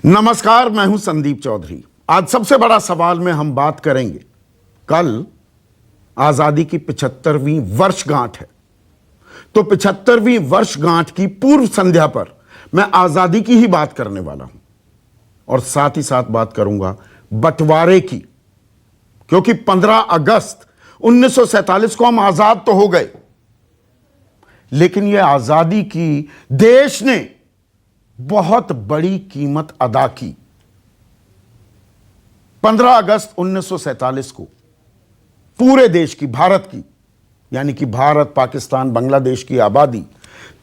नमस्कार, मैं हूं संदीप चौधरी। आज सबसे बड़ा सवाल में हम बात करेंगे, कल आजादी की 75वीं वर्षगांठ है, तो 75वीं वर्षगांठ की पूर्व संध्या पर मैं आजादी की ही बात करने वाला हूं और साथ ही साथ बात करूंगा बंटवारे की, क्योंकि 15 अगस्त 1947 को हम आजाद तो हो गए, लेकिन यह आजादी की देश ने बहुत बड़ी कीमत अदा की। 15 अगस्त 1947 को पूरे देश की, भारत की, यानी कि भारत, पाकिस्तान, बांग्लादेश की आबादी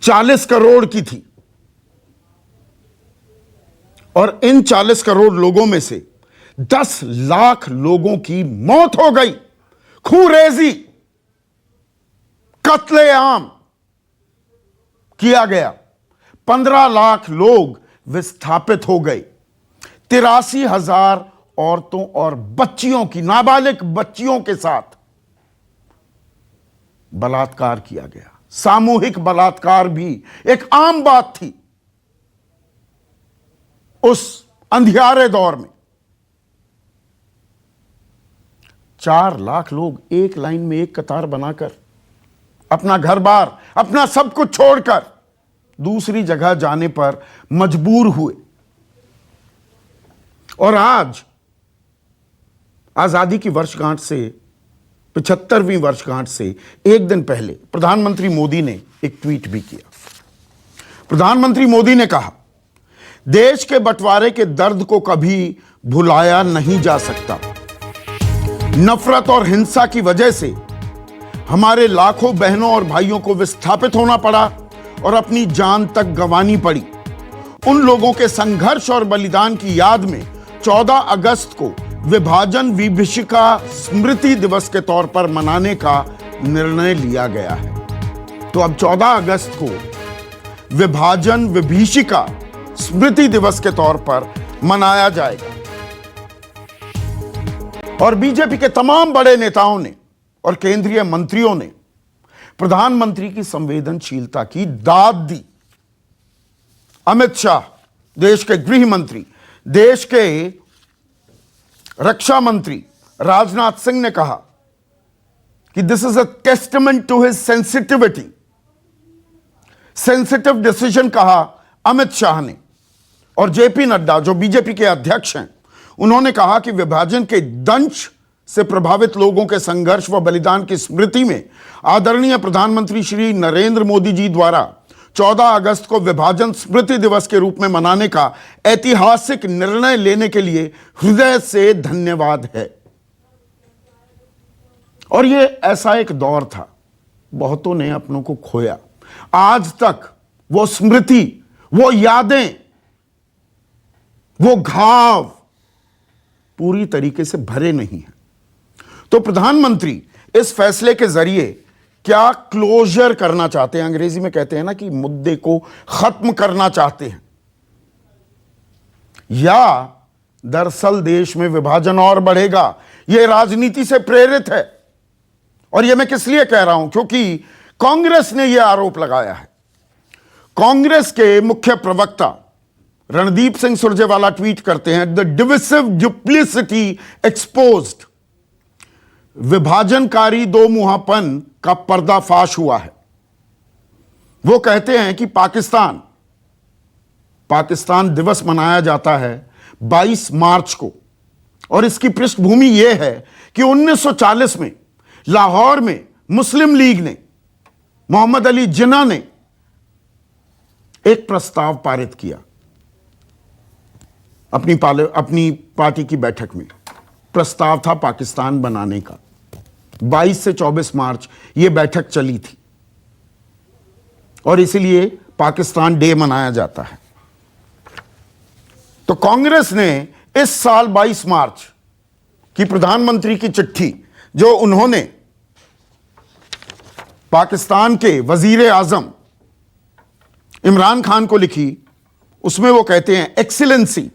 40 करोड़ की थी और इन 40 करोड़ लोगों में से 10 लाख लोगों की मौत हो गई। खूंरेजी, कत्लेआम किया गया। 15 लाख लोग विस्थापित हो गए। 83,000 औरतों और बच्चियों की, नाबालिग बच्चियों के साथ बलात्कार किया गया। सामूहिक बलात्कार भी एक आम बात थी उस अंधियारे दौर में। 4 लाख लोग एक लाइन में, एक कतार बनाकर अपना घर बार, अपना सब कुछ छोड़कर दूसरी जगह जाने पर मजबूर हुए। और आज आजादी की वर्षगांठ से, 75वीं वर्षगांठ से एक दिन पहले प्रधानमंत्री मोदी ने एक ट्वीट भी किया। प्रधानमंत्री मोदी ने कहा, देश के बंटवारे के दर्द को कभी भुलाया नहीं जा सकता। नफरत और हिंसा की वजह से हमारे लाखों बहनों और भाइयों को विस्थापित होना पड़ा और अपनी जान तक गंवानी पड़ी। उन लोगों के संघर्ष और बलिदान की याद में 14 अगस्त को विभाजन विभीषिका स्मृति दिवस के तौर पर मनाने का निर्णय लिया गया है। तो अब 14 अगस्त को विभाजन विभीषिका स्मृति दिवस के तौर पर मनाया जाएगा। और बीजेपी के तमाम बड़े नेताओं ने और केंद्रीय मंत्रियों ने प्रधानमंत्री की संवेदनशीलता की दाद दी। अमित शाह, देश के गृह मंत्री, देश के रक्षा मंत्री राजनाथ सिंह ने कहा कि this is a testament to his sensitivity. Sensitive decision कहा अमित शाह ने। और जेपी नड्डा, जो बीजेपी के अध्यक्ष हैं, उन्होंने कहा कि विभाजन के दंश से प्रभावित लोगों के संघर्ष व बलिदान की स्मृति में आदरणीय प्रधानमंत्री श्री नरेंद्र मोदी जी द्वारा 14 अगस्त को विभाजन स्मृति दिवस के रूप में मनाने का ऐतिहासिक निर्णय लेने के लिए हृदय से धन्यवाद है। और यह ऐसा एक दौर था, बहुतों ने अपनों को खोया। आज तक वो स्मृति, वो यादें, वो घाव पूरी तरीके से भरे नहीं हैं। तो प्रधानमंत्री इस फैसले के जरिए क्या क्लोजर करना चाहते हैं? अंग्रेजी में कहते हैं ना कि मुद्दे को खत्म करना चाहते हैं, या दरअसल देश में विभाजन और बढ़ेगा? यह राजनीति से प्रेरित है। और यह मैं किस लिए कह रहा हूं? क्योंकि कांग्रेस ने यह आरोप लगाया है। कांग्रेस के मुख्य प्रवक्ता रणदीप सिंह सुरजेवाला ट्वीट करते हैं, द डिविसिव डुप्लिसिटी एक्सपोज्ड। विभाजनकारी दो मुहापन का पर्दाफाश हुआ है। वो कहते हैं कि पाकिस्तान दिवस मनाया जाता है 22 मार्च को, और इसकी पृष्ठभूमि यह है कि 1940 में लाहौर में मुस्लिम लीग ने, मोहम्मद अली जिन्ना ने एक प्रस्ताव पारित किया अपनी पार्टी की बैठक में। प्रस्ताव था पाकिस्तान बनाने का। 22 से 24 मार्च यह बैठक चली थी और इसीलिए पाकिस्तान डे मनाया जाता है। तो कांग्रेस ने इस साल 22 मार्च की प्रधानमंत्री की चिट्ठी, जो उन्होंने पाकिस्तान के वजीर आजम इमरान खान को लिखी, उसमें वो कहते हैं, excellency,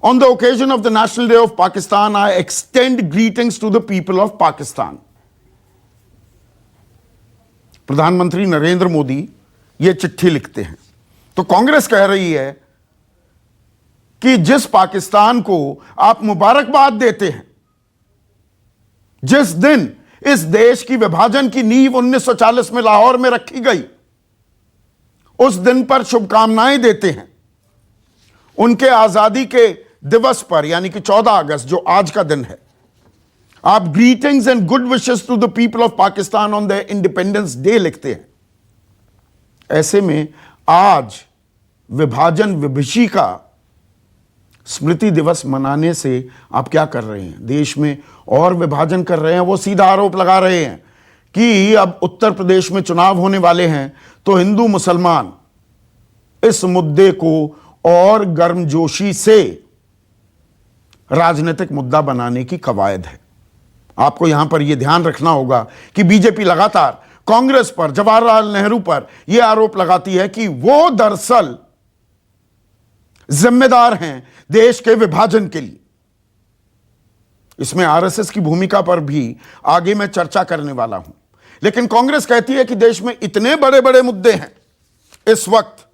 on the occasion of the National Day of Pakistan, I extend greetings to the people of Pakistan. प्रधानमंत्री नरेंद्र मोदी ये चिट्ठी लिखते हैं। तो कांग्रेस कह रही है कि जिस पाकिस्तान को आप मुबारकबाद देते हैं, जिस दिन इस देश की विभाजन की नींव 1940 में लाहौर में रखी गई, उस दिन पर शुभकामनाएं देते हैं, उनके आजादी के दिवस पर यानी कि 14 अगस्त जो आज का दिन है, आप greetings and good wishes to the people of Pakistan on the independence day लिखते हैं। ऐसे में आज विभाजन विभीषिका स्मृति दिवस मनाने से आप क्या कर रहे हैं? देश में और विभाजन कर रहे हैं। वो सीधा आरोप लगा रहे हैं कि अब उत्तर प्रदेश में चुनाव होने वाले हैं तो हिंदू मुसलमान इस मुद्दे को और गर्मजोशी से राजनीतिक मुद्दा बनाने की कवायद है। आपको यहां पर यह ध्यान रखना होगा कि बीजेपी लगातार कांग्रेस पर, जवाहरलाल नेहरू पर यह आरोप लगाती है कि वो दरअसल जिम्मेदार हैं देश के विभाजन के लिए। इसमें आरएसएस की भूमिका पर भी आगे मैं चर्चा करने वाला हूं। लेकिन कांग्रेस कहती है कि देश में इतने बड़े बड़े मुद्दे हैं इस वक्त,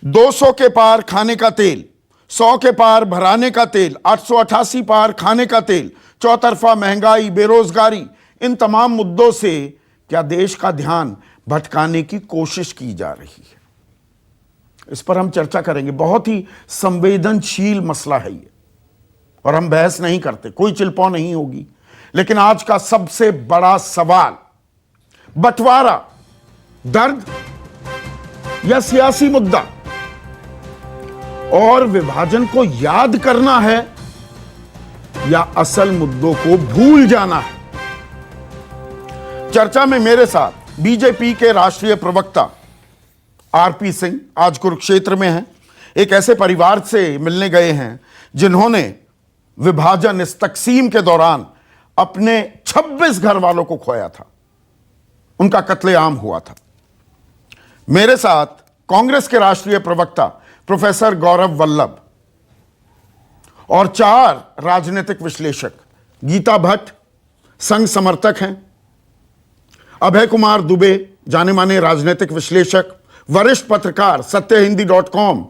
200 के पार खाने का तेल, 100 के पार भराने का तेल, 888 पार खाने का तेल, चौतरफा महंगाई, बेरोजगारी, इन तमाम मुद्दों से क्या देश का ध्यान भटकाने की कोशिश की जा रही है? इस पर हम चर्चा करेंगे। बहुत ही संवेदनशील मसला है ये, और हम बहस नहीं करते, कोई चिल्पौ नहीं होगी। लेकिन आज का सबसे बड़ा सवाल, बंटवारा दर्द या सियासी मुद्दा, और विभाजन को याद करना है या असल मुद्दों को भूल जाना है? चर्चा में मेरे साथ बीजेपी के राष्ट्रीय प्रवक्ता आरपी सिंह आज कुरुक्षेत्र में हैं। एक ऐसे परिवार से मिलने गए हैं जिन्होंने विभाजन, इस तकसीम के दौरान अपने 26 घर वालों को खोया था, उनका कत्लेआम हुआ था। मेरे साथ कांग्रेस के राष्ट्रीय प्रवक्ता प्रोफेसर गौरव वल्लभ और 4 राजनीतिक विश्लेषक, गीता भट्ट संघ समर्थक हैं, अभय कुमार दुबे जाने माने राजनीतिक विश्लेषक, वरिष्ठ पत्रकार, सत्यहिंदी.com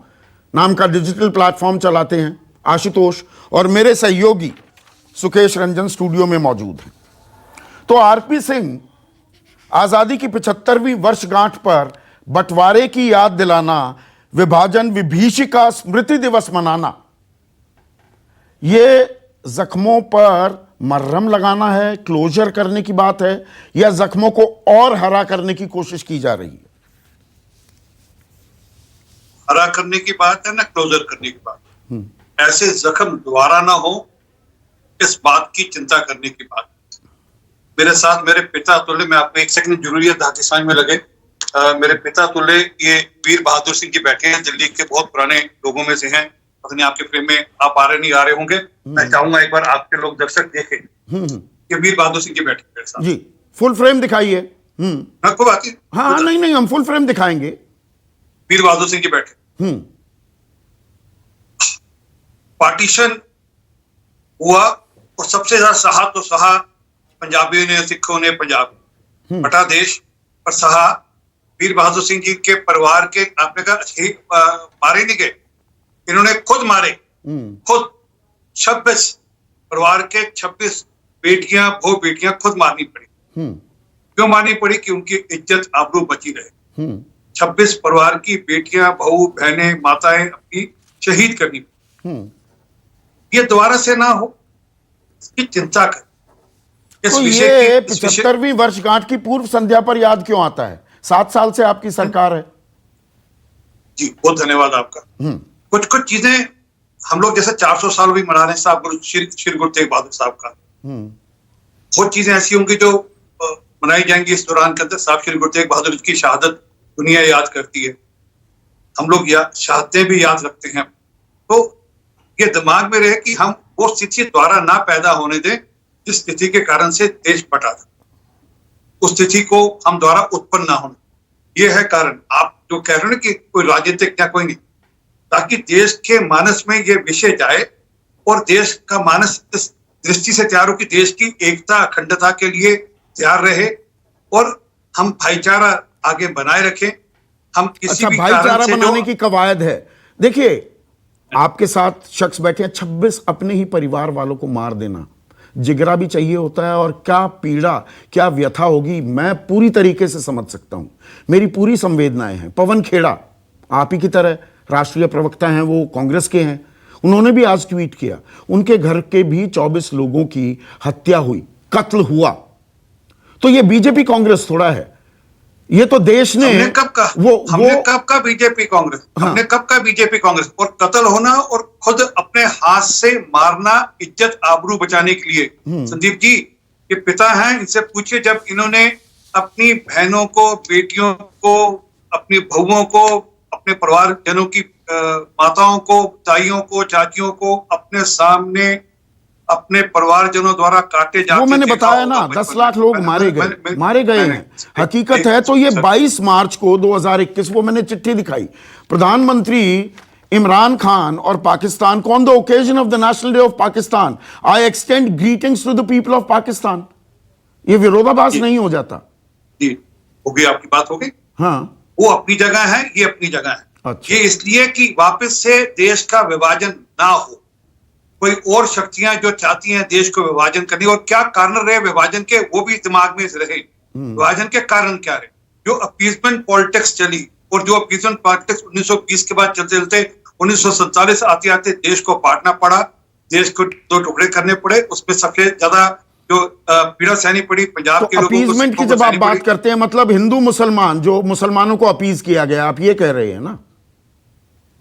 नाम का डिजिटल प्लेटफॉर्म चलाते हैं, आशुतोष, और मेरे सहयोगी सुकेश रंजन स्टूडियो में मौजूद हैं। तो आरपी सिंह, आजादी की 75वीं वर्षगांठ पर बंटवारे की याद दिलाना, विभाजन विभीषिका स्मृति दिवस मनाना, यह जख्मों पर मरहम लगाना है, क्लोजर करने की बात है, या जख्मों को और हरा करने की कोशिश की जा रही है? हरा करने की बात है ना, क्लोजर करने की बात। ऐसे जख्म दोबारा ना हो, इस बात की चिंता करने की बात। मेरे साथ मेरे पिता तुल्य, मैं आपको एक सेकंड जरूरी है धाती समझ में लगे, मेरे पिता तुल्य ये वीर बहादुर सिंह जी बैठे हैं, दिल्ली के बहुत पुराने लोगों में से हैं। पता नहीं आपके फ्रेम में आप आ रहे नहीं आ रहे होंगे, मैं चाहूंगा एक बार आपके लोग दर्शक देखें कि वीर बहादुर सिंह जी बैठे मेरे साथ। जी, फुल फ्रेम दिखाइए। कोई बात नहीं, हाँ, नहीं, हम फुल फ्रेम दिखाएंगे। वीर बहादुर सिंह जी बैठे। पार्टीशन हुआ और सबसे ज्यादा सहा तो सहा पंजाबियों ने, सिखों ने पंजाब बटा देश पर सहा। वीर बहादुर सिंह जी के परिवार के, आपने कहा मारे नहीं गए, इन्होंने खुद मारे, खुद 26 परिवार के 26 बेटियां, वो बेटियां खुद मारनी पड़ी। क्यों मारनी पड़ी? कि उनकी इज्जत आबरू बची रहे। 26 परिवार की बेटियां, बहू, बहनें, माताएं अपनी शहीद करनी पड़ी। ये दोबारा से ना हो, इसकी चिंता कर। तो ये 75वीं वर्षगांठ की पूर्व संध्या पर याद क्यों आता है? 7 साल से आपकी सरकार है। जी, बहुत धन्यवाद आपका। कुछ कुछ चीजें हम लोग जैसे 400 साल भी मना रहे हैं साहब श्री गुरु तेग बहादुर साहब का, बहुत चीजें ऐसी होंगी जो मनाई जाएंगी इस दौरान के अंदर। साहब श्री गुरु तेग बहादुर की शहादत दुनिया याद करती है, हम लोग शहादतें भी याद रखते हैं। तो ये दिमाग में रहे कि हम वो स्थिति द्वारा ना पैदा होने दें जिस स्थिति के कारण से देश बटा था, उस स्थिति को हम द्वारा उत्पन्न ना होने। ये है कारण। आप जो कह रहे हो ना कि कोई राजनीतिक या कोई नहीं, ताकि देश के मानस में ये विषय जाए और देश का मानस इस दृष्टि से तैयार हो कि देश की एकता, अखंडता के लिए तैयार रहे और हम भाईचारा आगे बनाए रखें। हम किसी भी भाईचारा बनाने की कवायद है। देखिए, आपके साथ शख्स बैठे हैं, 26 अपने ही परिवार वालों को मार देना, जिगरा भी चाहिए होता है, और क्या पीड़ा, क्या व्यथा होगी, मैं पूरी तरीके से समझ सकता हूं। मेरी पूरी संवेदनाएं हैं। पवन खेड़ा आप ही की तरह राष्ट्रीय प्रवक्ता हैं, वो कांग्रेस के हैं, उन्होंने भी आज ट्वीट किया, उनके घर के भी 24 लोगों की हत्या हुई, कत्ल हुआ। तो ये बीजेपी कांग्रेस थोड़ा है, ये तो देश ने हमने कब का बीजेपी कांग्रेस, हमने कब का बीजेपी कांग्रेस, और कत्ल होना और खुद अपने हाथ से मारना इज्जत आबरू बचाने के लिए। संदीप जी ये पिता हैं, इनसे पूछिए जब इन्होंने अपनी बहनों को, बेटियों को, अपनी बहुओं को, अपने परिवारजनों की माताओं को, ताइयों को, चाचियों को अपने सामने अपने परिवारजनों द्वारा काटे जाते, वो मैंने बताया ना, 10 लाख लोग मारे गए हैं, हकीकत है। तो ये 22 मार्च को 2021, वो मैंने चिट्ठी दिखाई, प्रधानमंत्री इमरान खान और पाकिस्तान को, on the occasion of the national day of Pakistan I extend greetings to the people of Pakistan. ये विरोधाभास नहीं हो जाता? जी होगी, आपकी बात हो गई। हाँ, वो अपनी जगह है, ये अपनी जगह है। अच्छा। ये इसलिए कि वापस से देश का विभाजन ना हो, कोई और शक्तियां जो चाहती हैं देश को विभाजन करने, और क्या कारण रहे विभाजन के वो भी दिमाग में रहे। विभाजन के कारण क्या रहे? जो अपीजमेंट पॉलिटिक्स चली, और जो अपीजमेंट पॉलिटिक्स 1920 के बाद चलते चलते 1947 आते आते देश को बांटना पड़ा, देश को 2 टुकड़े करने पड़े। उसमें सबसे ज्यादा जो पीड़ा सहनी पड़ी पंजाब के लोगों को। अपीजमेंट की जब आप बात करते हैं, मतलब हिंदू मुसलमान, जो मुसलमानों को अपीज किया गया, आप ये कह रहे हैं ना?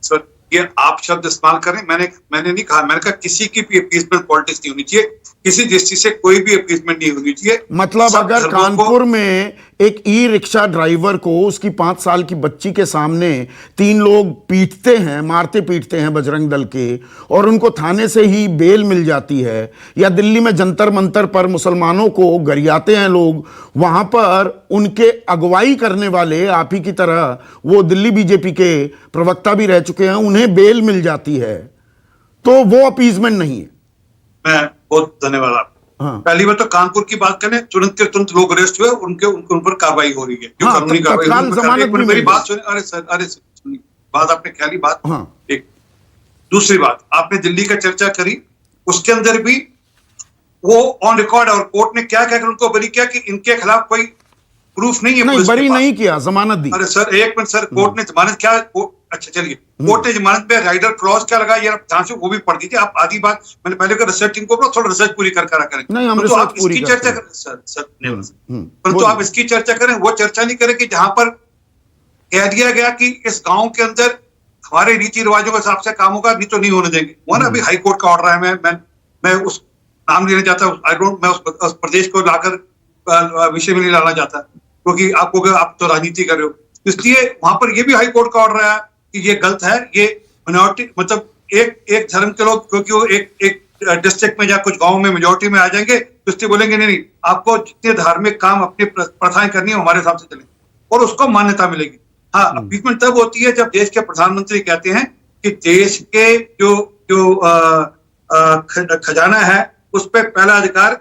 सर ये आप शब्द इस्तेमाल करें, मैंने नहीं कहा, मैंने कहा किसी की भी अपीजमेंट पॉलिटिक्स नहीं होनी चाहिए, किसी दृष्टि से कोई भी अपीजमेंट नहीं होनी चाहिए। मतलब अगर कानपुर में एक ई रिक्शा ड्राइवर को उसकी 5 साल की बच्ची के सामने 3 लोग पीटते हैं, मारते पीटते हैं बजरंग दल के, और उनको थाने से ही बेल मिल जाती है, या दिल्ली में जंतर मंतर पर मुसलमानों को गरियाते हैं लोग, वहां पर उनके अगुवाई करने वाले आप ही की तरह वो दिल्ली बीजेपी के प्रवक्ता भी रह चुके हैं, उन्हें बेल मिल जाती है, तो वो अपीजमेंट नहीं है। मैं बहुत धन्यवाद आपका। हाँ। पहली बात तो कानपुर की बात करें, तुरंत के तुरंत लोग अरेस्ट हुए, उन पर कार्रवाई हो रही है, जो कानूनी कार्रवाई। मेरी बात सुनिए, अरे सुनिए, बात आपने ख्याली बात। हाँ। एक दूसरी बात, आपने दिल्ली का चर्चा करी, उसके अंदर भी वो ऑन रिकॉर्ड, और कोर्ट ने क्या कहकर उनको बरी किया कि इनके खिलाफ कोई प्रूफ नहीं है। नहीं, बरी नहीं किया, जमानत दी। अरे सर एक मिनट सर, कोर्ट ने जमानत क्या, अच्छा चलिए, कोर्ट ने जमानत पे राइडर क्लॉज क्या लगा, यार ध्यान से वो भी पढ़ दीजिए आप। आधी बात मैंने पहले का रिसर्च टीम को थोड़ा रिसर्च पूरी करें। नहीं, हम तो आप पूरी इसकी चर्चा करें सर परंतु आप इसकी चर्चा करें, वो चर्चा नहीं करें कि जहां पर कह दिया गया कि इस गांव के अंदर हमारे रीति रिवाजों के हिसाब से काम होगा, नहीं तो नहीं होने देंगे। वो ना अभी हाई कोर्ट का ऑर्डर है, मैं उस नाम लेना चाहता, मैं उस प्रदेश को लाकर विषय में नहीं लाना चाहता, क्योंकि आप तो राजनीति कर रहे हो, इसलिए वहां पर ये भी हाई कोर्ट का ऑर्डर है कि ये गलत है। ये मिनॉरिटी, मतलब एक धर्म के लोग, क्योंकि वो एक डिस्ट्रिक्ट में या कुछ गांव में मेजोरिटी में आ जाएंगे, तो इसलिए बोलेंगे नहीं, आपको जितने धार्मिक काम, अपनी प्रथाएं करनी है हमारे हिसाब से चलेंगे, और उसको मान्यता मिलेगी। हाँ, अपीजमेंट तब होती है जब देश के प्रधानमंत्री कहते हैं कि देश के जो खजाना है उस पर पहला अधिकार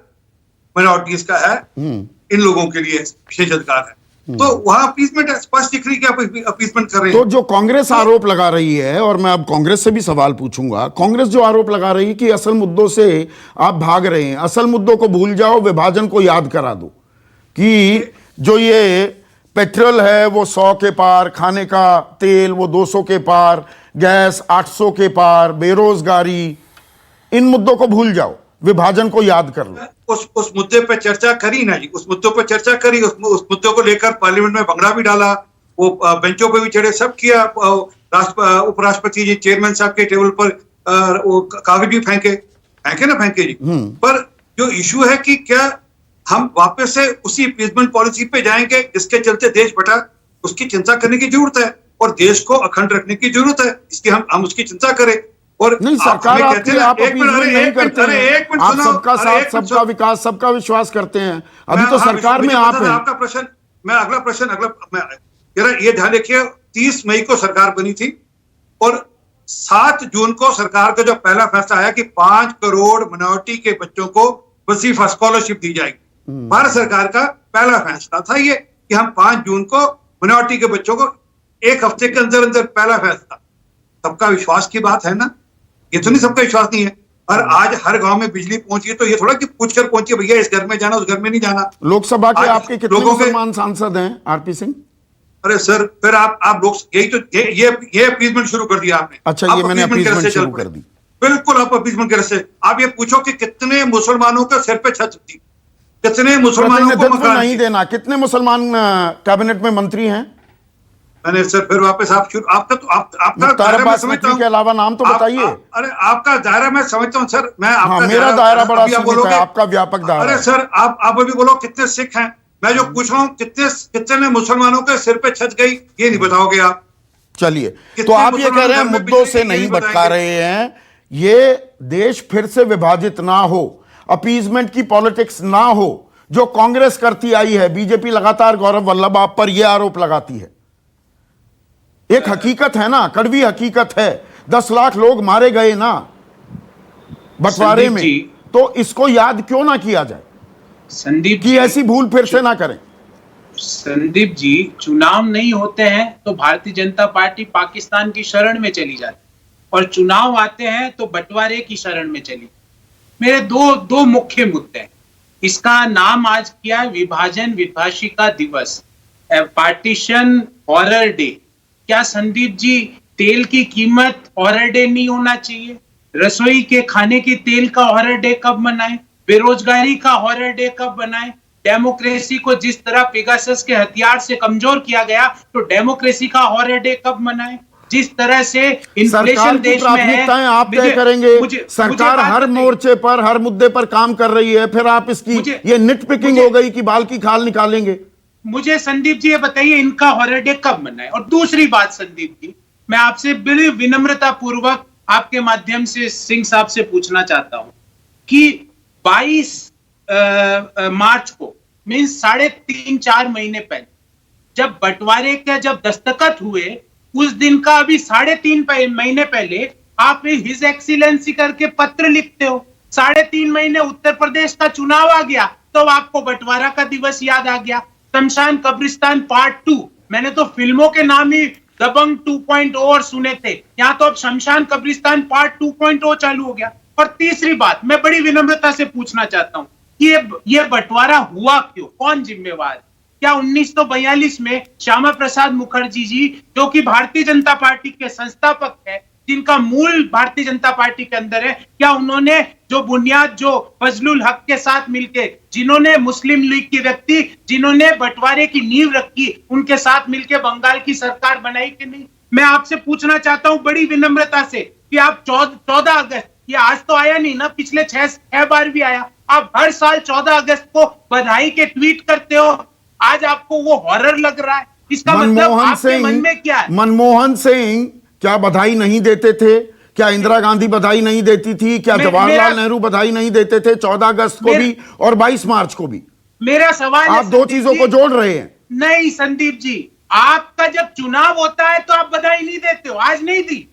माइनॉरिटीज का है, इन लोगों के लिए विशेष अधिकार है। तो वहां अपीजमेंट स्पष्ट दिख रही है कि अपीजमेंट कर रहे हैं। तो जो कांग्रेस आरोप लगा रही है, और मैं अब कांग्रेस से भी सवाल पूछूंगा, कांग्रेस जो आरोप लगा रही है कि असल मुद्दों से आप भाग रहे हैं, असल मुद्दों को भूल जाओ, विभाजन को याद करा दो, कि जो ये पेट्रोल है वो 100 के पार, खाने का तेल वो 200 के पार, गैस 800 के पार, बेरोजगारी, इन मुद्दों को भूल जाओ, विभाजन को याद कर लो। उस मुद्दे पे चर्चा करी ना जी, उस मुद्दों पे चर्चा करी, उस मुद्दों को लेकर पार्लियामेंट में भंगड़ा भी डाला, वो बेंचों पे भी चढ़े, सब किया। उपराष्ट्रपति जी चेयरमैन साहब के टेबल पर वो कागज भी फेंके जी। पर जो इशू है कि क्या हम वापस से उसी अपीजमेंट पॉलिसी पे जाएंगे जिसके चलते देश बटा, उसकी चिंता करने की जरूरत है, और देश को अखंड रखने की जरूरत है, इसकी हम उसकी चिंता करें। और नहीं, सरकार आप अपीजमेंट नहीं करते हैं, आप सबका साथ, सबका विकास, सबका विश्वास करते हैं। अभी तो सरकार में आप हैं। आपका प्रश्न, मैं अगला प्रश्न ये ध्यान रखिए, 30 मई को सरकार बनी थी, और 7 जून को सरकार का जो पहला फैसला आया कि 5 करोड़ मिनॉरिटी के बच्चों को वजीफा स्कॉलरशिप दी जाएगी। भारत सरकार का पहला फैसला था ये कि हम 5 जून को मिनॉरिटी के बच्चों को, एक हफ्ते के अंदर अंदर पहला फैसला, सबका विश्वास की बात है ना, ये तो नहीं सबका विश्वास नहीं है। और आज हर गांव में बिजली पहुंची तो ये थोड़ा कि पूछकर पहुंची भैया इस घर में जाना उस घर में नहीं जाना। लोकसभा के आज आपके कितने लोगों के- मुसलमान सांसद हैं आरपी सिंह? अरे सर फिर आप लोग यही तो ये अपीजमेंट शुरू कर दिया आपने। अच्छा, आप ये मैंने appeasement के अपीजमेंट रस्ते चल शुरू पड़े। कर दी। बिल्कुल आप अपीजमेंट के रस्ते। आप ये पूछो कि कितने मुसलमानों के सिर पे छत थी, कितने मुसलमानों को प्रतिनिधित्व मकान नहीं थे। देना, कितने मुसलमान कैबिनेट में मंत्री हैं? मैंने सर फिर वापस आप शुरू आपका तो आपका मुख्तार दायरा मैं अब्बास समझता नकवी हूं। के अलावा नाम तो बताइए। अरे आपका दायरा मैं समझता हूं सर, मैं आपका हाँ, मेरा दायरा बड़ा अभी आप सीमित बोलोगे- है, आपका व्यापक दायरा अरे है। सर आप अभी बोलो कितने सिख हैं, मैं जो पूछ रहा हूं कितने मुसलमानों के सिर पे छत गई ये नहीं बताओगे आप। चलिए, तो कितने आप ये कह रहे हैं मुसलमान घर में मुद्दों बिजली से की नहीं बिल भटका बताएंगे? रहे हैं, ये देश फिर से विभाजित ना हो, अपीजमेंट की पॉलिटिक्स ना हो जो कांग्रेस करती आई है। बीजेपी लगातार गौरव वल्लभ आप पर यह आरोप लगाती है। एक हकीकत है ना, कड़वी हकीकत है, 10 लाख लोग मारे गए ना बंटवारे संदीप में, जी, तो इसको याद क्यों ना किया जाए संदीप कि जी, ऐसी भूल फिर से ना करें? संदीप जी, चुनाव नहीं होते हैं तो भारतीय जनता पार्टी पाकिस्तान की शरण में चली जाती और चुनाव आते हैं तो बंटवारे की शरण में चली। मेरे दो मुख्य मुद्दे हैं। इसका नाम आज किया विभाजन विभाषिका दिवस, पार्टीशन हॉरर डे। क्या संदीप जी तेल की कीमत हॉरर डे नहीं होना चाहिए? रसोई के खाने की तेल का हॉरर डे कब मनाएं? बेरोजगारी का हॉरर डे कब बनाएं? डेमोक्रेसी को जिस तरह पेगासस के हथियार से कमजोर किया गया तो डेमोक्रेसी का हॉरर डे कब मनाएं? जिस तरह से सरकार इन्फ्लेशन की देश में है, प्राथमिकताएं आप तय मुझे- करेंगे। मुझे- सरकार मुझे बात हर बताइए। मोर्चे पर हर मुद्दे पर काम कर रही है, फिर आप इसकी मुझे- ये निट पिकिंग मुझे- हो गई कि बाल की खाल निकालेंगे। मुझे संदीप जी ये बताइए इनका हॉरर डे कब मनाए? और दूसरी बात संदीप जी, मैं आपसे बड़ी विनम्रता पूर्वक आपके माध्यम से सिंह साहब से पूछना चाहता हूं कि 22 मार्च को मीन्स 3.5-4 महीने पहले जब बंटवारे के जब दस्तखत हुए उस दिन का अभी 3.5 महीने पहले आप हिज एक्सीलेंसी करके पत्र लिखते हो। 3.5 महीने उत्तर प्रदेश का चुनाव आ गया तो आपको बंटवारा का दिवस याद आ गया। शमशान कब्रिस्तान पार्ट 2, मैंने तो फिल्मों के नाम ही दबंग 2.0 और सुने थे, यहाँ तो अब शमशान कब्रिस्तान पार्ट 2.0 चालू हो गया। और तीसरी बात मैं बड़ी विनम्रता से पूछना चाहता हूं कि ये बंटवारा हुआ क्यों, कौन जिम्मेवार है? क्या 1942 में श्यामा प्रसाद मुखर्जी जी जो कि भारतीय जनता पार्टी के संस्थापक है, जिनका मूल भारतीय जनता पार्टी के अंदर है, क्या उन्होंने जो बुनियाद जो फजलुल हक के साथ मिलके जिन्होंने मुस्लिम लीग के व्यक्ति जिन्होंने बंटवारे की नींव रखी उनके साथ मिलके बंगाल की सरकार बनाई कि नहीं? मैं आपसे पूछना चाहता हूं बड़ी विनम्रता से कि आप 14 अगस्त, ये आज तो आया नहीं ना, पिछले 6 बार भी आया, आप हर साल 14 अगस्त को बधाई के ट्वीट करते हो, आज आपको वो हॉरर लग रहा है। इसका मतलब आपके मन में क्या है? मनमोहन सिंह क्या बधाई नहीं देते थे? क्या इंदिरा गांधी बधाई नहीं देती थी? क्या जवाहरलाल नेहरू बधाई नहीं देते थे 14 अगस्त को भी और 22 मार्च को भी? मेरा सवाल आप दो चीजों को जोड़ रहे हैं। नहीं संदीप जी, आपका जब चुनाव होता है तो आप बधाई नहीं देते हो, आज नहीं दी,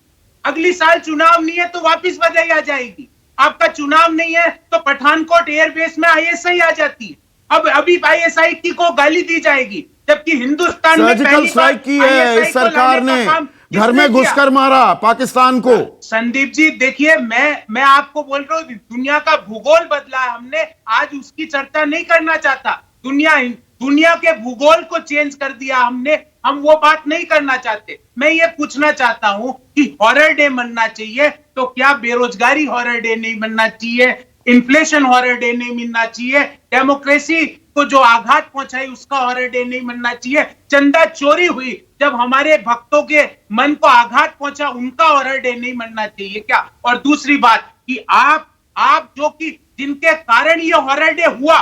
अगली साल चुनाव नहीं है तो वापिस बधाई आ जाएगी। आपका चुनाव नहीं है तो पठानकोट एयरबेस में ISI आ जाती है, अब अभी ISI को गाली दी जाएगी, जबकि हिंदुस्तान में सर्जिकल स्ट्राइक की है इस सरकार ने, घर में घुसकर मारा पाकिस्तान को। संदीप जी देखिए, मैं आपको बोल रहा हूँ दुनिया का भूगोल बदला है हमने, आज उसकी चर्चा नहीं करना चाहता। दुनिया के भूगोल को चेंज कर दिया हमने, हम वो बात नहीं करना चाहते। मैं ये पूछना चाहता हूं कि हॉरर डे मनना चाहिए तो क्या बेरोजगारी हॉरर डे नहीं मनना चाहिए? इन्फ्लेशन हॉरर डे नहीं मिलना चाहिए? डेमोक्रेसी को जो आघात पहुंचाई उसका हॉरर डे नहीं मनना चाहिए? चंदा चोरी हुई जब हमारे भक्तों के मन को आघात पहुंचा उनका हॉरर डे नहीं मनना चाहिए क्या? और दूसरी बात कि आप जो कि जिनके कारण ये हॉरर डे हुआ,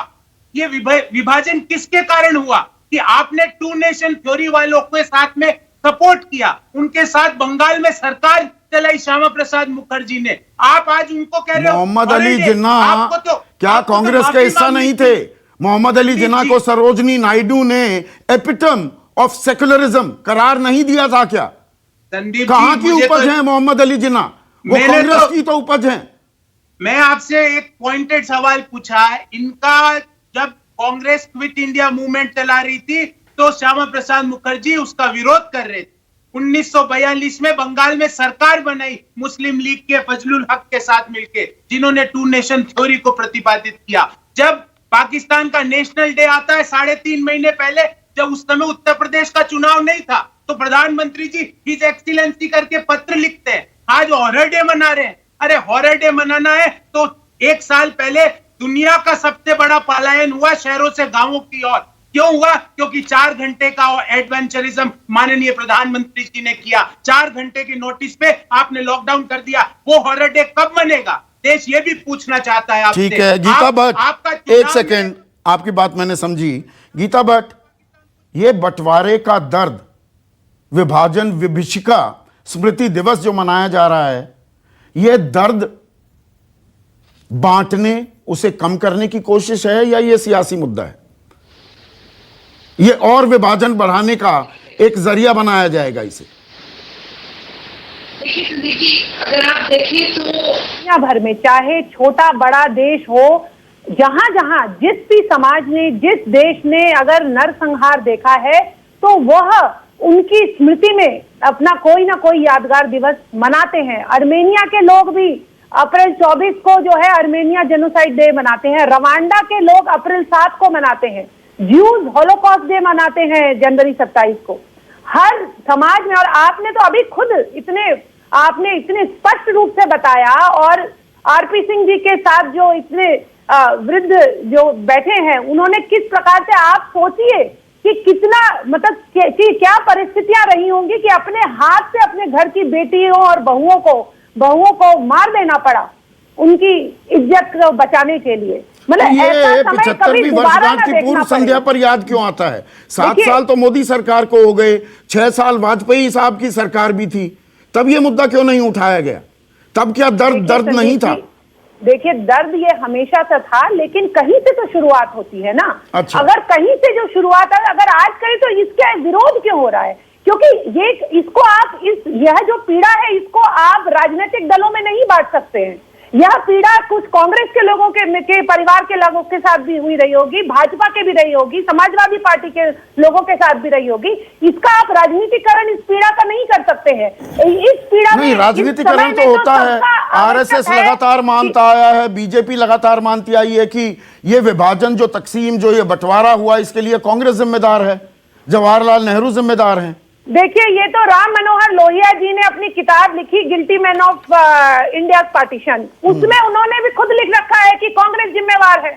ये विभाजन किसके कारण हुआ कि आपने 2 नेशन थ्योरी वालों के साथ में सपोर्ट किया, उनके साथ बंगाल में सरकार चलाई श्यामा प्रसाद मुखर्जी ने, आप आज उनको कह रहे हो मोहम्मद अली जिन्ना क्या कांग्रेस का हिस्सा नहीं थे? मोहम्मद अली जिन्ना को सरोजनी नायडू ने एपिटम ऑफ सेक्युलरिज्म करार नहीं दिया था क्या? संदीप कहां की उपज है मोहम्मद अली जिन्ना? वो कांग्रेस की तो उपज है। मैं आपसे एक पॉइंटेड सवाल पूछा है, इनका जब कांग्रेस क्विट इंडिया मूवमेंट चला रही थी तो श्यामा प्रसाद मुखर्जी उसका विरोध कर रहे थे, 1942 में बंगाल में सरकार बनाई मुस्लिम लीग के फजलुल हक के साथ मिलके, जिन्होंने 2 नेशन थ्योरी को प्रतिपादित किया। जब पाकिस्तान का नेशनल डे आता है 3.5 महीने पहले, जब उस समय उत्तर प्रदेश का चुनाव नहीं था, तो प्रधानमंत्री जी हिज एक्सीलेंसी करके पत्र लिखते हैं, आज हॉरर डे मना रहे हैं। अरे हॉरर डे मनाना है तो 1 साल पहले दुनिया का सबसे बड़ा पलायन हुआ शहरों से गांवों की ओर। क्यों हुआ? क्योंकि 4 घंटे का एडवेंचरिज्म माननीय प्रधानमंत्री जी ने किया। 4 घंटे की नोटिस पे आपने लॉकडाउन कर दिया। वो हॉरर डे कब मनेगा? देश ये भी पूछना चाहता है आपसे। ठीक है गीता भट्ट, आपका एक सेकेंड, आपकी बात मैंने समझी। गीता भट्ट, ये बंटवारे का दर्द, विभाजन विभीषिका स्मृति दिवस जो मनाया जा रहा है, यह दर्द बांटने, उसे कम करने की कोशिश है या यह सियासी मुद्दा है? ये और विभाजन बढ़ाने का एक जरिया बनाया जाएगा इसे? देखिए, अगर आप देखें तो दुनिया भर में चाहे छोटा बड़ा देश हो, जहां जहां जिस भी समाज ने, जिस देश ने अगर नरसंहार देखा है, तो वह उनकी स्मृति में अपना कोई ना कोई यादगार दिवस मनाते हैं। अर्मेनिया के लोग भी अप्रैल 24 को जो है अर्मेनिया जेनोसाइड डे मनाते हैं। रवांडा के लोग अप्रैल 7 को मनाते हैं। ज्यूज हॉलोकॉस्ट डे मनाते हैं जनवरी 27 को। हर समाज में, और आपने तो अभी खुद आपने इतने स्पष्ट रूप से बताया, और आरपी सिंह जी के साथ जो इतने वृद्ध जो बैठे हैं, उन्होंने किस प्रकार से, आप सोचिए कि कितना मतलब कि क्या परिस्थितियां रही होंगी कि अपने हाथ से अपने घर की बेटियों और बहुओं को मार देना पड़ा उनकी इज्जत को बचाने के लिए। मतलब ये 75वीं वर्षगांठ की पूर्व संध्या पर याद क्यों आता है? 7 साल तो मोदी सरकार को हो गए, 6 साल वाजपेयी साहब की सरकार भी थी, तब ये मुद्दा क्यों नहीं उठाया गया? तब क्या दर्द नहीं था? देखिए, दर्द ये हमेशा से था, लेकिन कहीं से तो शुरुआत होती है ना। अच्छा। अगर कहीं से जो शुरुआत है, अगर आज करें तो इसका विरोध क्यों हो रहा है? क्योंकि इसको आप यह जो पीड़ा है, इसको आप राजनीतिक दलों में नहीं बांट सकते हैं। यह पीड़ा कुछ कांग्रेस के लोगों के परिवार के लोगों के साथ भी हुई रही होगी, भाजपा के भी रही होगी, समाजवादी पार्टी के लोगों के साथ भी रही होगी। इसका आप राजनीतिकरण इस पीड़ा का नहीं कर सकते हैं। इस पीड़ा नहीं, राजनीतिकरण तो होता है। आरएसएस लगातार मानता आया है, बीजेपी लगातार मानती आई है कि ये विभाजन, जो तकसीम, जो ये बंटवारा हुआ, इसके लिए कांग्रेस जिम्मेदार है, जवाहरलाल नेहरू जिम्मेदार हैं। देखिए, ये तो राम मनोहर लोहिया जी ने अपनी किताब लिखी, guilty man of India partition, उसमें उन्होंने भी खुद लिख रखा है कि कांग्रेस जिम्मेवार है।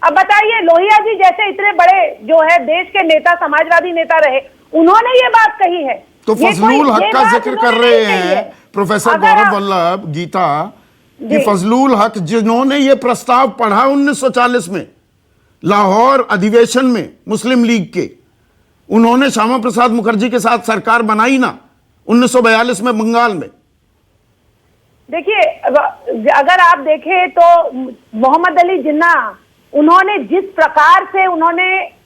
अब बताइए, लोहिया जी जैसे इतने बड़े जो है देश के नेता, समाजवादी नेता रहे, उन्होंने ये बात कही है। तो फजलुल हक का जिक्र कर रहे हैं प्रोफेसर गौरव वल्लभ, गीता, कि फजलुल हक जिन्होंने ये प्रस्ताव पढ़ा 1940 में लाहौर अधिवेशन में मुस्लिम लीग के, उन्होंने श्यामा प्रसाद मुखर्जी के साथ सरकार बनाई ना 1942 में बंगाल में। देखिए, अगर आप देखें तो मोहम्मद अली जिन्ना, उन्होंने जिस प्रकार से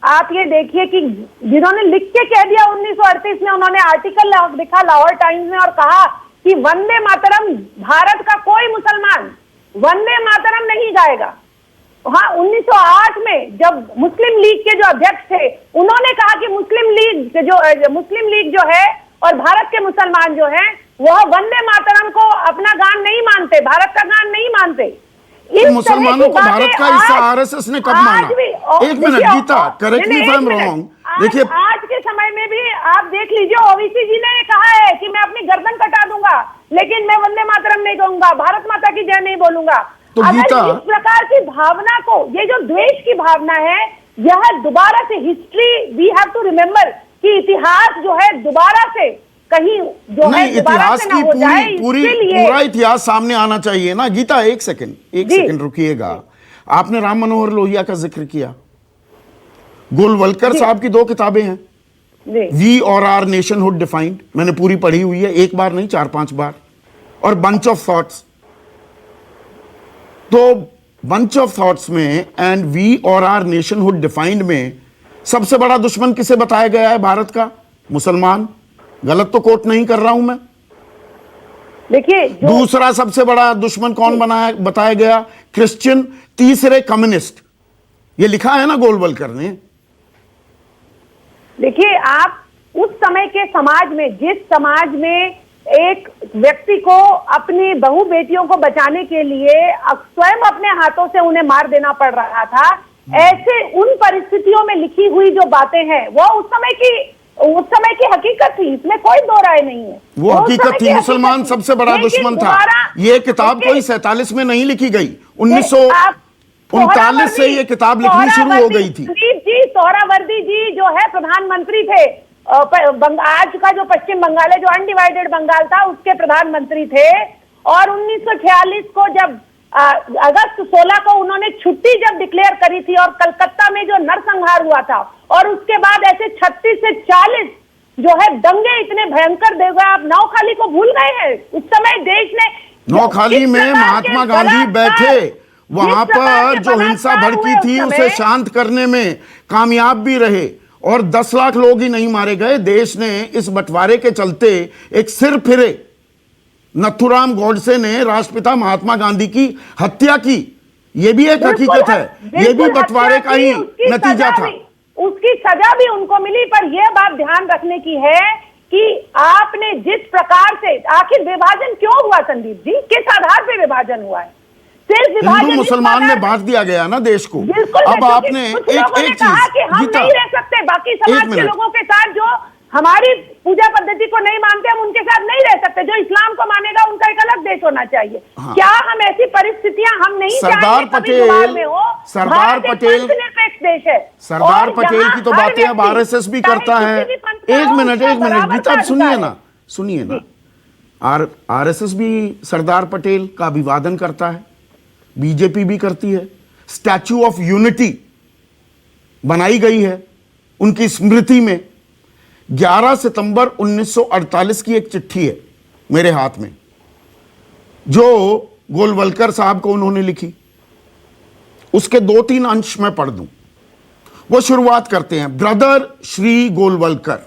आप ये देखिए कि जिन्होंने लिख के कह दिया 1938 में, उन्होंने आर्टिकल लिखा लाहौर टाइम्स में और कहा कि वंदे मातरम, भारत का कोई मुसलमान वंदे मातरम नहीं गाएगा। हाँ, 1908 में जब मुस्लिम लीग के जो अध्यक्ष थे, उन्होंने कहा कि मुस्लिम लीग जो है और भारत के मुसलमान जो हैं, वह वंदे मातरम को अपना गान नहीं मानते, भारत का गान नहीं मानते। तो मुसलमानों को भारत का हिस्सा आरएसएस ने कब माना? एक minute Geeta, correct me if I am wrong. देखिए, आज के समय में भी आप देख लीजिए, ओवैसी जी ने कहा है कि मैं अपनी गर्दन कटा दूंगा, लेकिन मैं वंदे मातरम नहीं कहूंगा, भारत माता की जय नहीं बोलूंगा। तो गीता, इस प्रकार की भावना को, ये जो द्वेष की भावना है, यह दोबारा से history we have to remember कि इतिहास जो है दोबारा से कहीं जो है इतिहास की पूरा इतिहास सामने आना चाहिए ना। गीता, एक सेकंड रुकिएगा। आपने राम मनोहर लोहिया का जिक्र किया, गोलवलकर साहब की 2 किताबें हैं, वी और आर नेशनहुड डिफाइंड, मैंने पूरी पढ़ी हुई है, 1 बार नहीं 4-5 बार, और बंच ऑफ थॉट्स। तो बंच ऑफ थॉट्स में एंड वी और आर नेशनहुड डिफाइंड में सबसे बड़ा दुश्मन किसे बताया गया है भारत का? मुसलमान। गलत तो कोट नहीं कर रहा हूं मैं? देखिए, दूसरा सबसे बड़ा दुश्मन कौन बताया गया? क्रिश्चियन। तीसरे कम्युनिस्ट। ये लिखा है ना गोलवलकर ने। देखिए, आप उस समय के समाज में, जिस समाज में एक व्यक्ति को अपनी बहू बेटियों को बचाने के लिए स्वयं अपने हाथों से उन्हें मार देना पड़ रहा था, ऐसे उन परिस्थितियों में लिखी हुई जो बातें हैं वो उस समय की हकीकत थी, इसमें कोई दो राय नहीं है। वो हकीकत थी, मुसलमान सबसे बड़ा दुश्मन था। ये किताब कोई 47 में नहीं लिखी गई, 1939 से ये किताब लिखनी शुरू हो गई थी। जी, सोहरावर्दी जी जो है प्रधानमंत्री थे, आज का जो पश्चिम बंगाल है, जो अनडिवाइडेड बंगाल था, उसके प्रधानमंत्री थे। और 1946 को जब अगस्त 16 को उन्होंने छुट्टी जब डिक्लेयर करी थी और कलकत्ता में जो नरसंहार हुआ था, और उसके बाद ऐसे 36 से 40 जो है दंगे इतने भयंकर दे गए। आप नौखाली को भूल गए हैं? उस समय देश ने नौखाली में महात्मा गांधी बैठे, वहां पर जो हिंसा भड़की थी उसे शांत करने में कामयाब भी रहे, और 10 लाख लोग ही नहीं मारे गए। देश ने इस बंटवारे के चलते एक सिर फिरे नथुराम गोडसे ने राष्ट्रपिता महात्मा गांधी की हत्या की। यह भी एक हकीकत है, यह भी बंटवारे का ही नतीजा था। उसकी सजा भी उनको मिली। पर यह बात ध्यान रखने की है कि आपने जिस प्रकार से, आखिर विभाजन क्यों हुआ संदीप जी, किस आधार पर विभाजन हुआ है? सिर्फ विभाजन हिंदू मुसलमान में बांट दिया गया ना देश को। अब आपने एक चीज हम नहीं रह सकते बाकी समाज के लोगों के साथ, जो हमारी पूजा पद्धति को नहीं मानते, हम उनके साथ नहीं रह सकते। जो इस्लाम को मानेगा उनका एक अलग देश होना चाहिए। हाँ। क्या हम ऐसी परिस्थितियां हम नहीं सरदार पटेल में हो? सरदार पटेल निरपेक्ष देश है। सरदार पटेल की तो बातें अब आरएसएस भी करता है। एक मिनट गीता, सुनिए ना। आरएसएस भी सरदार पटेल का अभिवादन करता है, बीजेपी भी करती है। स्टैच्यू ऑफ यूनिटी बनाई गई है उनकी स्मृति में। 11 सितंबर 1948 की एक चिट्ठी है मेरे हाथ में, जो गोलवलकर साहब को उन्होंने लिखी। उसके 2-3 अंश मैं पढ़ दूं। वो शुरुआत करते हैं, ब्रदर श्री गोलवलकर,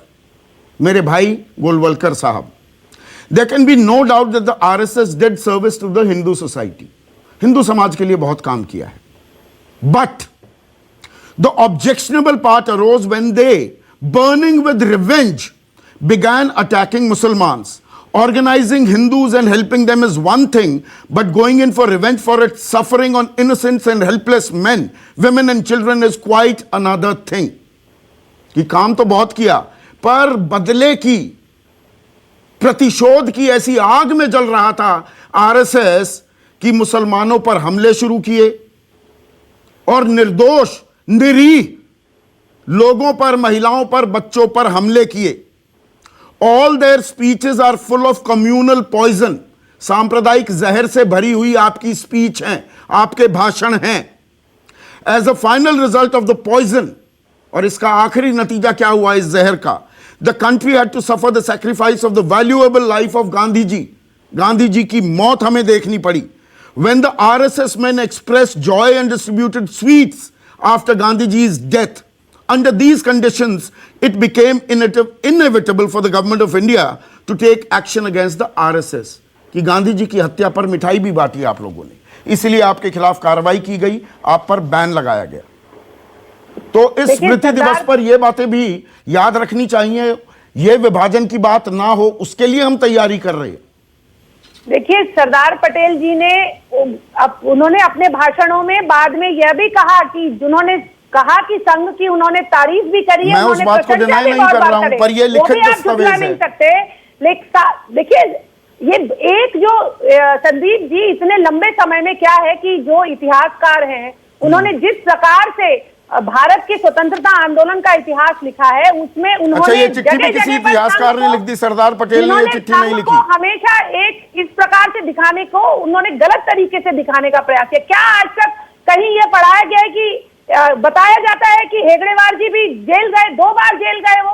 मेरे भाई गोलवलकर साहब, there can be no doubt that the RSS did service to the Hindu society. Hindu समाज के लिए बहुत काम किया है, but the objectionable part arose when they, burning with revenge, began attacking Muslims. Organizing Hindus and helping them is one thing, but going in for revenge for its suffering on innocent and helpless men, women and children is quite another thing. कि काम तो बहुत किया, पर बदले की, प्रतिशोध की ऐसी आग में जल रहा था आरएसएस कि मुसलमानों पर हमले शुरू किए और निर्दोष निरीह लोगों पर, महिलाओं पर, बच्चों पर हमले किए। All their speeches are full of communal poison. सांप्रदायिक जहर से भरी हुई आपकी स्पीच हैं, आपके भाषण हैं। As a final result of the poison, और इसका आखिरी नतीजा क्या हुआ इस जहर का, the country had to suffer the sacrifice of the valuable life of Gandhi ji. Gandhi ji की मौत हमें देखनी पड़ी। When the RSS man express joy and distributed sweets after Gandhi जी's death, under these conditions, it became inevitable for the government of India to take action against the RSS. कि गांधी जी की हत्या पर मिठाई भी बांटी आप लोगों ने, इसलिए आपके खिलाफ कार्रवाई की गई, आप पर बैन लगाया गया। तो इस स्मृति दिवस पर यह बातें भी याद रखनी चाहिए। यह विभाजन की बात ना हो, उसके लिए हम तैयारी कर रहे हैं। देखिए, सरदार पटेल जी ने उन्होंने अपने भाषणों में बाद में यह भी कहा कि जिन्होंने कहा कि संघ की उन्होंने तारीफ भी करी है, मैं उस बात को डिनाई नहीं कर रहा हूं, पर ये लिखित दस्तावेज है। नहीं सकते। लेकिन देखिए, ये एक जो संदीप जी इतने लंबे समय में क्या है कि जो इतिहासकार हैं, उन्होंने जिस प्रकार से भारत के स्वतंत्रता आंदोलन का इतिहास लिखा है, उसमें उन्होंने ये चिट्ठी भी किसी इतिहासकार ने लिख दी, सरदार पटेल ने ये चिट्ठी नहीं लिखी। हमेशा एक इस प्रकार से दिखाने को उन्होंने गलत तरीके से दिखाने का प्रयास किया। क्या आज तक कहीं ये पढ़ाया गया है कि बताया जाता है कि हेगड़ेवार जी भी जेल गए, 2 बार जेल गए वो,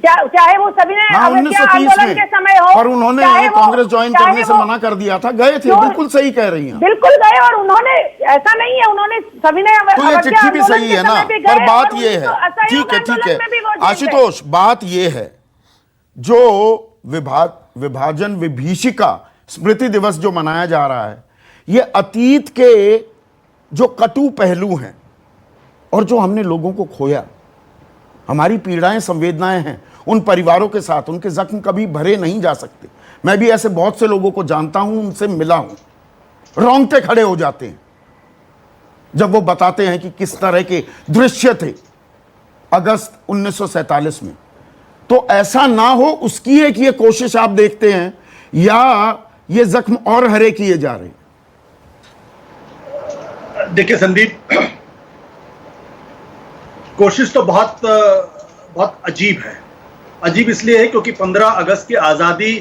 चाहे वो सभी ने आंदोलन के समय हो, और उन्होंने कांग्रेस ज्वाइन करने से मना कर दिया था, गए थे। बिल्कुल सही कह रही हैं, बिल्कुल गए। और उन्होंने, ऐसा नहीं है, उन्होंने सभी ने, तो ये चिट्ठी भी सही है ना, पर बात ये है, ठीक है आशुतोष, बात ये है, जो विभाजन विभीषिका स्मृति दिवस जो मनाया जा रहा है, ये अतीत के जो कटु पहलू हैं और जो हमने लोगों को खोया, हमारी पीड़ाएं संवेदनाएं हैं उन परिवारों के साथ, उनके जख्म कभी भरे नहीं जा सकते। मैं भी ऐसे बहुत से लोगों को जानता हूं, उनसे मिला हूं, रोंगटे खड़े हो जाते हैं जब वो बताते हैं कि किस तरह के दृश्य थे अगस्त 1947 में। तो ऐसा ना हो उसकी एक ये कोशिश आप देखते हैं, या ये जख्म और हरे किए जा रहे हैं? देखिए संदीप, कोशिश तो बहुत अजीब है। अजीब इसलिए है क्योंकि 15 अगस्त की आजादी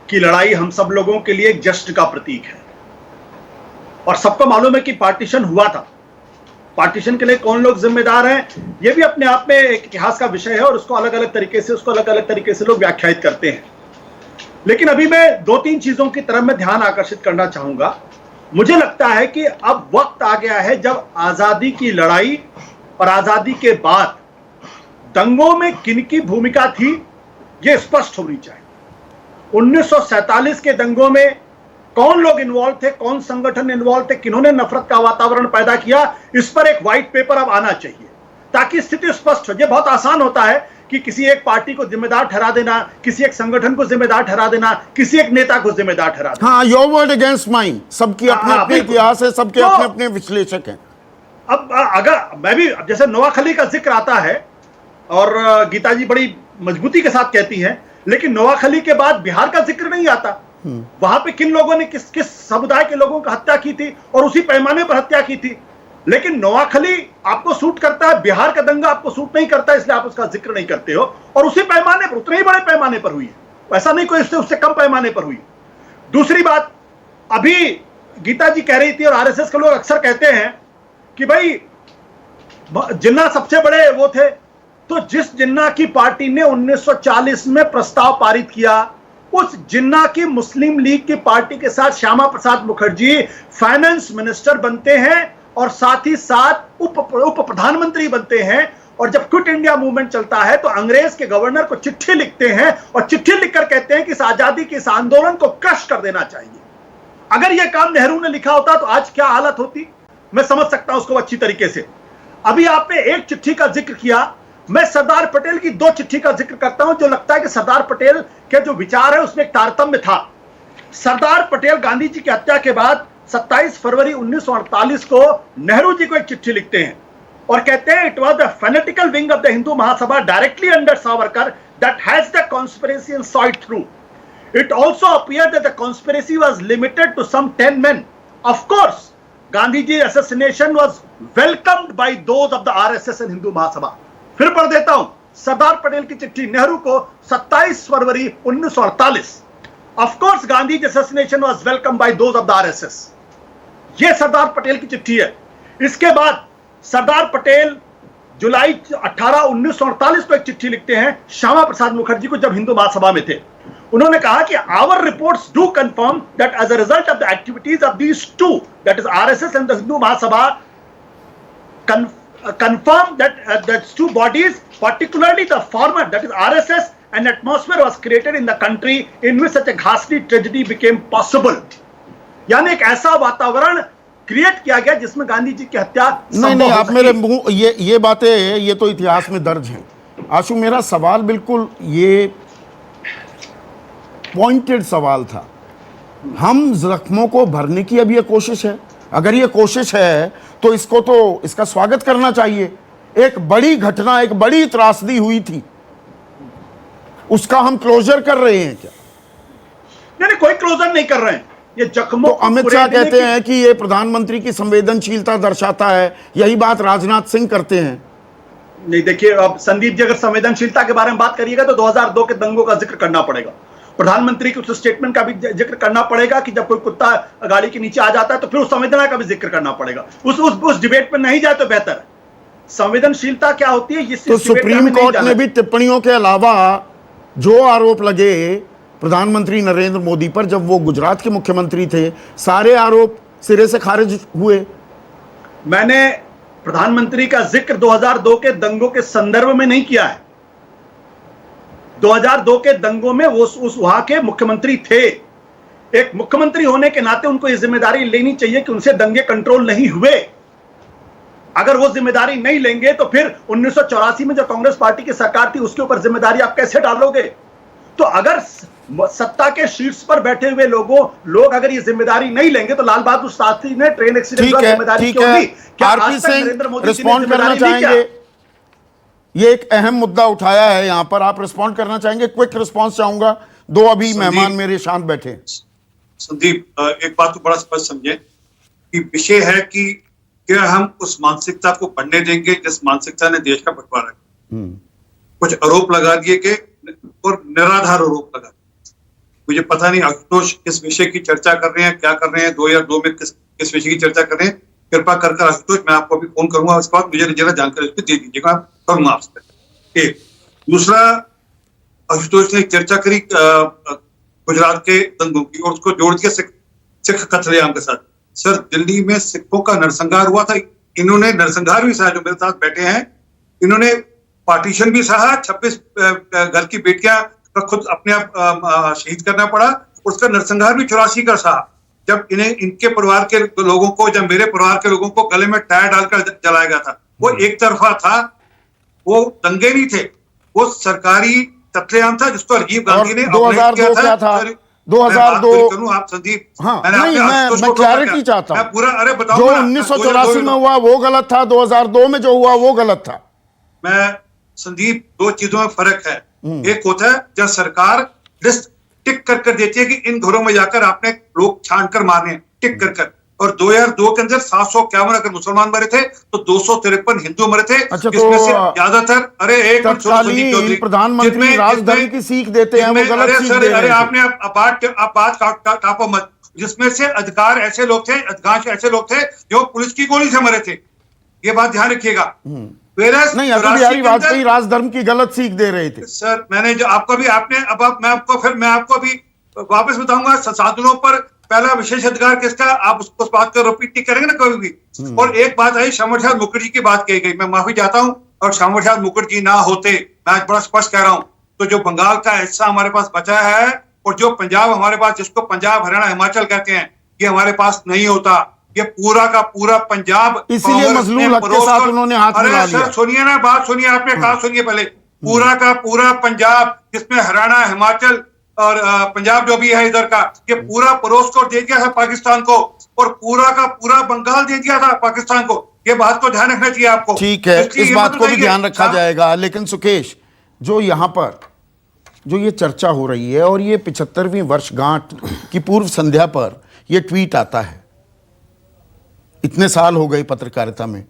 की लड़ाई हम सब लोगों के लिए एक जश्न का प्रतीक है, और सबको मालूम है कि पार्टीशन हुआ था। पार्टीशन के लिए कौन लोग जिम्मेदार हैं, यह भी अपने आप में एक इतिहास का विषय है, और उसको अलग अलग तरीके से लोग व्याख्यायित करते हैं। लेकिन अभी मैं 2-3 चीजों की तरफ मैं ध्यान आकर्षित करना चाहूंगा। मुझे लगता है कि अब वक्त आ गया है जब आजादी की लड़ाई और आजादी के बाद दंगों में किनकी भूमिका थी यह स्पष्ट होनी चाहिए। 1947 के दंगों में कौन लोग इन्वॉल्व थे, कौन संगठन इन्वॉल्व थे, किन्होंने नफरत का वातावरण पैदा किया, इस पर एक व्हाइट पेपर अब आना चाहिए ताकि स्थिति स्पष्ट हो। यह बहुत आसान होता है कि किसी एक पार्टी को जिम्मेदार ठहरा देना, किसी एक संगठन को जिम्मेदार ठहरा देना, किसी एक नेता को जिम्मेदार ठहरा देना। हाँ, योर वर्ड अगेंस्ट माइन। सबकी अपने अपने इतिहास है, सबके अपने अपने विश्लेषक हैं। अब अगर मैं भी, जैसे नोआखली का जिक्र आता है और गीता जी बड़ी मजबूती के साथ कहती हैं, लेकिन नोआखली के बाद बिहार का जिक्र नहीं आता। वहां पे किन लोगों ने किस किस समुदाय के लोगों की हत्या की थी और उसी पैमाने पर हत्या की थी। लेकिन नोआखली आपको सूट करता है, बिहार का दंगा आपको सूट नहीं करता, इसलिए आप उसका जिक्र नहीं करते हो। और उसी पैमाने पर, उतने ही बड़े पैमाने पर हुई है, ऐसा नहीं कोई उससे कम पैमाने पर हुई। दूसरी बात, अभी गीता जी कह रही थी और आरएसएस के लोग अक्सर कहते हैं कि भाई जिन्ना सबसे बड़े वो थे, तो जिस जिन्ना की पार्टी ने 1940 में प्रस्ताव पारित किया, उस जिन्ना की मुस्लिम लीग की पार्टी के साथ श्यामा प्रसाद मुखर्जी फाइनेंस मिनिस्टर बनते हैं और साथ ही साथ उप प्रधानमंत्री बनते हैं। और जब क्विट इंडिया मूवमेंट चलता है तो अंग्रेज के गवर्नर को चिट्ठी लिखते हैं और चिट्ठी लिखकर कहते हैं कि इस आजादी के इस आंदोलन को क्रश कर देना चाहिए। अगर यह काम नेहरू ने लिखा होता तो आज क्या हालत होती, मैं समझ सकता हूं उसको अच्छी तरीके से। अभी आपने एक चिट्ठी का जिक्र किया, मैं सरदार पटेल की 2 चिट्ठी का जिक्र करता हूं, जो लगता है कि सरदार पटेल के जो विचार है उसमें एक तारतम्य था। सरदार पटेल गांधी जी की हत्या के बाद 27 फरवरी 1948 को नेहरू जी को एक चिट्ठी लिखते हैं और कहते हैं, it was the fanatical wing of the Hindu Mahasabha directly under Savarkar that has the conspiracy and saw it through. It also appeared that the conspiracy was limited to some 10 men. Of course, Gandhi's assassination was welcomed by those of the RSS and Hindu Mahasabha. फिर पढ़ देता हूं सरदार पटेल की चिट्ठी नेहरू को 27 फरवरी 1948. Of course, Gandhi's assassination was welcomed by those of the RSS. ये सरदार पटेल की चिट्ठी है. इसके बाद सरदार पटेल जुलाई 18, 1948 को एक चिट्ठी लिखते हैं श्यामा प्रसाद मुखर्जी को, जब हिंदू महासभा में थे. उन्होंने कहा कि our reports do confirm that as a result of the activities of these two, that is RSS and the Hindu Mahasabha, confirm that these two bodies, particularly the former, that is RSS, an atmosphere was created in the country in which such a ghastly tragedy became possible. यानी एक ऐसा वातावरण create किया गया जिसमें गांधी जी की हत्या नहीं, आप मेरे मुंह ये बातें ये तो इतिहास में दर्ज हैं। आशु, मेरा सवाल बिल्कुल ये पॉइंटेड सवाल था। हम जख्मों को भरने की अब ये कोशिश है, अगर ये कोशिश है तो इसका स्वागत करना चाहिए। एक बड़ी घटना, एक बड़ी त्रासदी हुई थी, उसका हम क्लोजर कर रहे हैं क्या? नहीं, कोई क्लोजर नहीं कर रहे हैं। ये जख्मों तो अमित शाह कहते हैं कि ये प्रधानमंत्री की संवेदनशीलता दर्शाता है, यही बात राजनाथ सिंह करते हैं। नहीं, देखिए, अब संदीप जी अगर संवेदनशीलता के बारे में बात करिएगा तो 2002 के दंगों का जिक्र करना पड़ेगा। प्रधानमंत्री के उस स्टेटमेंट का भी जिक्र करना पड़ेगा कि जब कोई कुत्ता गाड़ी के नीचे आ जाता है तो फिर उस संवेदना का भी जिक्र करना पड़ेगा। उस डिबेट में नहीं जाए तो बेहतर है। संवेदनशीलता क्या होती है, तो सुप्रीम कोर्ट ने भी टिप्पणियों के अलावा जो आरोप लगे प्रधानमंत्री नरेंद्र मोदी पर जब वो गुजरात के मुख्यमंत्री थे, सारे आरोप सिरे से खारिज हुए। मैंने प्रधानमंत्री का जिक्र 2002 के दंगों के संदर्भ में नहीं किया है। 2002 के दंगों में वो उस वहां के मुख्यमंत्री थे। एक मुख्यमंत्री होने के नाते उनको ये जिम्मेदारी लेनी चाहिए कि उनसे दंगे कंट्रोल नहीं हुए। अगर वो जिम्मेदारी नहीं लेंगे तो फिर 1984 में जो कांग्रेस पार्टी की सरकार थी उसके ऊपर जिम्मेदारी आप कैसे डालोगे? तो अगर सत्ता के शीर्ष पर बैठे हुए लोग अगर ये जिम्मेदारी नहीं लेंगे तो लाल बहादुर शास्त्री ने ट्रेन एक्सीडेंट का जिम्मेदारी क्यों ली? क्या आरपी आज तक नरेंद्र सिंह मोदी जी ने रिस्पॉन्ड करना जिम्मेदारी ली क्या? चाहेंगे? ये एक अहम मुद्दा उठाया है यहां पर, आप रिस्पॉन्ड करना चाहेंगे? क्विक रिस्पॉन्स चाहूंगा, दो अभी मेहमान मेरे शांत बैठे हैं। संदीप, एक बात तो बड़ा स्पष्ट समझे कि विषय है कि क्या हम उस मानसिकता को बढ़ने देंगे जिस मानसिकता ने देश का बंटवारा किया। कुछ आरोप लगा दिए कि और निराधार आरोप लगा, मुझे पता नहीं आशुतोष किस विषय की चर्चा कर रहे हैं, क्या कर रहे हैं, 2002 में किस विषय की चर्चा कर रहे हैं। कृपा कर आशुतोष, मैं आपको अभी फोन करूंगा, उसके बाद मुझे जरा जानकारी उसकी दे दीजिएगा, करूंगा आपसे। एक दूसरा, आशुतोष ने चर्चा करी गुजरात के दंगों की और उसको जोड़ दिया सिख कत्लेआम के साथ। सर, दिल्ली में सिखों का नरसंहार हुआ था, इन्होंने नरसंहार भी सहा, जो मेरे साथ बैठे हैं, इन्होंने पार्टीशन भी सहा, 26 घर की बेटियां का खुद अपने आप शहीद करना पड़ा, उसका नरसंहार भी 84 का सहा। जब इन्हें इनके परिवार के लोगों को, जब मेरे परिवार के लोगों को गले में टायर डालकर जलाया गया था, वो एक तरफा था, वो दंगे नहीं थे, वो सरकारी कत्लेआम था जिसको राजीव गांधी ने 2002 क्या था? 2002 करूं आप संदीप? हाँ, नहीं, मैं क्लैरिटी चाहता हूं। मैं पूरा, अरे बताओ, जो 1984 में हुआ वो गलत था, 2002 में जो हुआ वो गलत था। मैं संदीप, दो चीजों में फर्क है। एक होता है जब सरकार लिस्ट टिक कर देती है कि इन घरों में जाकर आपने लोग छांट कर मारने, टिक कर, और 2002 के अंदर 751 अगर मुसलमान मरे थे तो 253 हिंदू मरे थे। अच्छा, जिसमें तो से ज्यादातर, अरे एक मिनट सुनो संदीप चौधरी, प्रधानमंत्री राजधर्म की सीख देते हैं, वो गलत सीख दे रहे अरे हैं। आपने आप बात काटो मत। जिसमें से अधिकार ऐसे लोग थे, अधिकांश ऐसे लोग थे जो पुलिस की गोली से मरे थे, ये बात ध्यान रखिएगा। नहीं, अटल बिहारी वाजपेयी राजधर्म की गलत सीख दे रहे थे। सर, मैंने जो आपको भी आपने अब मैं आपको भी वापस बताऊंगा, संसाधनों पर पहला विशेष अधिकार किसका, आप उस बात को रिपीट नहीं करेंगे ना कभी भी। और एक बात आई, श्यामा प्रसाद मुखर्जी की बात कही गई, मैं माफी चाहता हूं, और श्यामा प्रसाद मुखर्जी ना होते, मैं आज बड़ा स्पष्ट कह रहा हूं, तो जो बंगाल का हिस्सा हमारे पास बचा है और जो पंजाब हमारे पास, जिसको पंजाब, हरियाणा, हिमाचल कहते हैं, ये हमारे पास नहीं होता। ये पूरा का पूरा पंजाब, इसीलिए मजलूम हक के साथ उन्होंने हाथ मिला लिया। सर सुनिए ना, बात सुनिए, आपने कहा सुनिए पहले, पूरा का पूरा पंजाब, जिसमें हरियाणा, हिमाचल और पंजाब जो भी है इधर का, ये पूरा पड़ोस को दे दिया था पाकिस्तान को, और पूरा का पूरा बंगाल दे दिया था पाकिस्तान को। ये बात को ध्यान रखना चाहिए आपको। ठीक है, इस बात को भी ध्यान रखा जाएगा। लेकिन सुकेश, जो यहां पर जो ये चर्चा हो रही है और ये 75वीं वर्षगांठ की पूर्व संध्या पर ये ट्वीट आता है, इतने साल हो गए पत्रकारिता में,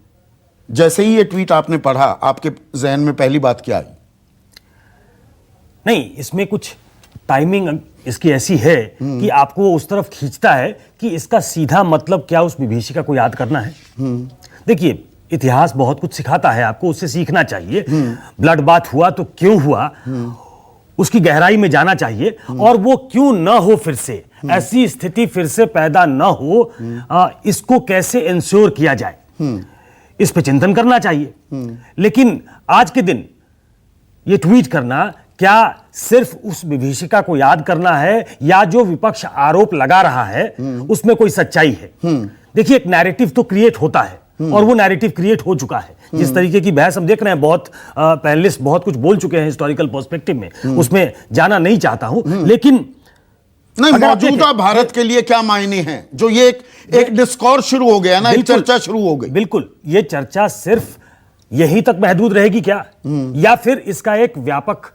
जैसे ही ये ट्वीट आपने पढ़ा, आपके जहन में पहली बात क्या आई? नहीं, इसमें कुछ टाइमिंग इसकी ऐसी है कि आपको उस तरफ खींचता है कि इसका सीधा मतलब क्या उस विभीषिका को याद करना है। देखिए, इतिहास बहुत कुछ सिखाता है आपको, उससे सीखना चाहिए। ब्लड बाथ हुआ तो क्यों हुआ, उसकी गहराई में जाना चाहिए, और वो क्यों न हो, फिर से ऐसी स्थिति फिर से पैदा न हो, इसको कैसे इंश्योर किया जाए, इस पे चिंतन करना चाहिए। लेकिन आज के दिन ये ट्वीट करना क्या सिर्फ उस विभीषिका को याद करना है, या जो विपक्ष आरोप लगा रहा है उसमें कोई सच्चाई है? देखिए, एक नैरेटिव तो क्रिएट होता है, और वो नैरेटिव क्रिएट हो चुका है। जिस तरीके की बहस हम देख रहे हैं, बहुत पैनलिस्ट बहुत कुछ बोल चुके हैं हिस्टोरिकल पर्सपेक्टिव में, उसमें जाना नहीं चाहता हूं। लेकिन नहीं, मौजूदा भारत के लिए क्या मायने हैं? जो ये एक डिस्कोर्स शुरू हो गया ना, एक चर्चा शुरू हो गई। बिल्कुल, ये चर्चा सिर्फ यहीं तक महदूद रहेगी क्या, या फिर इसका एक व्यापक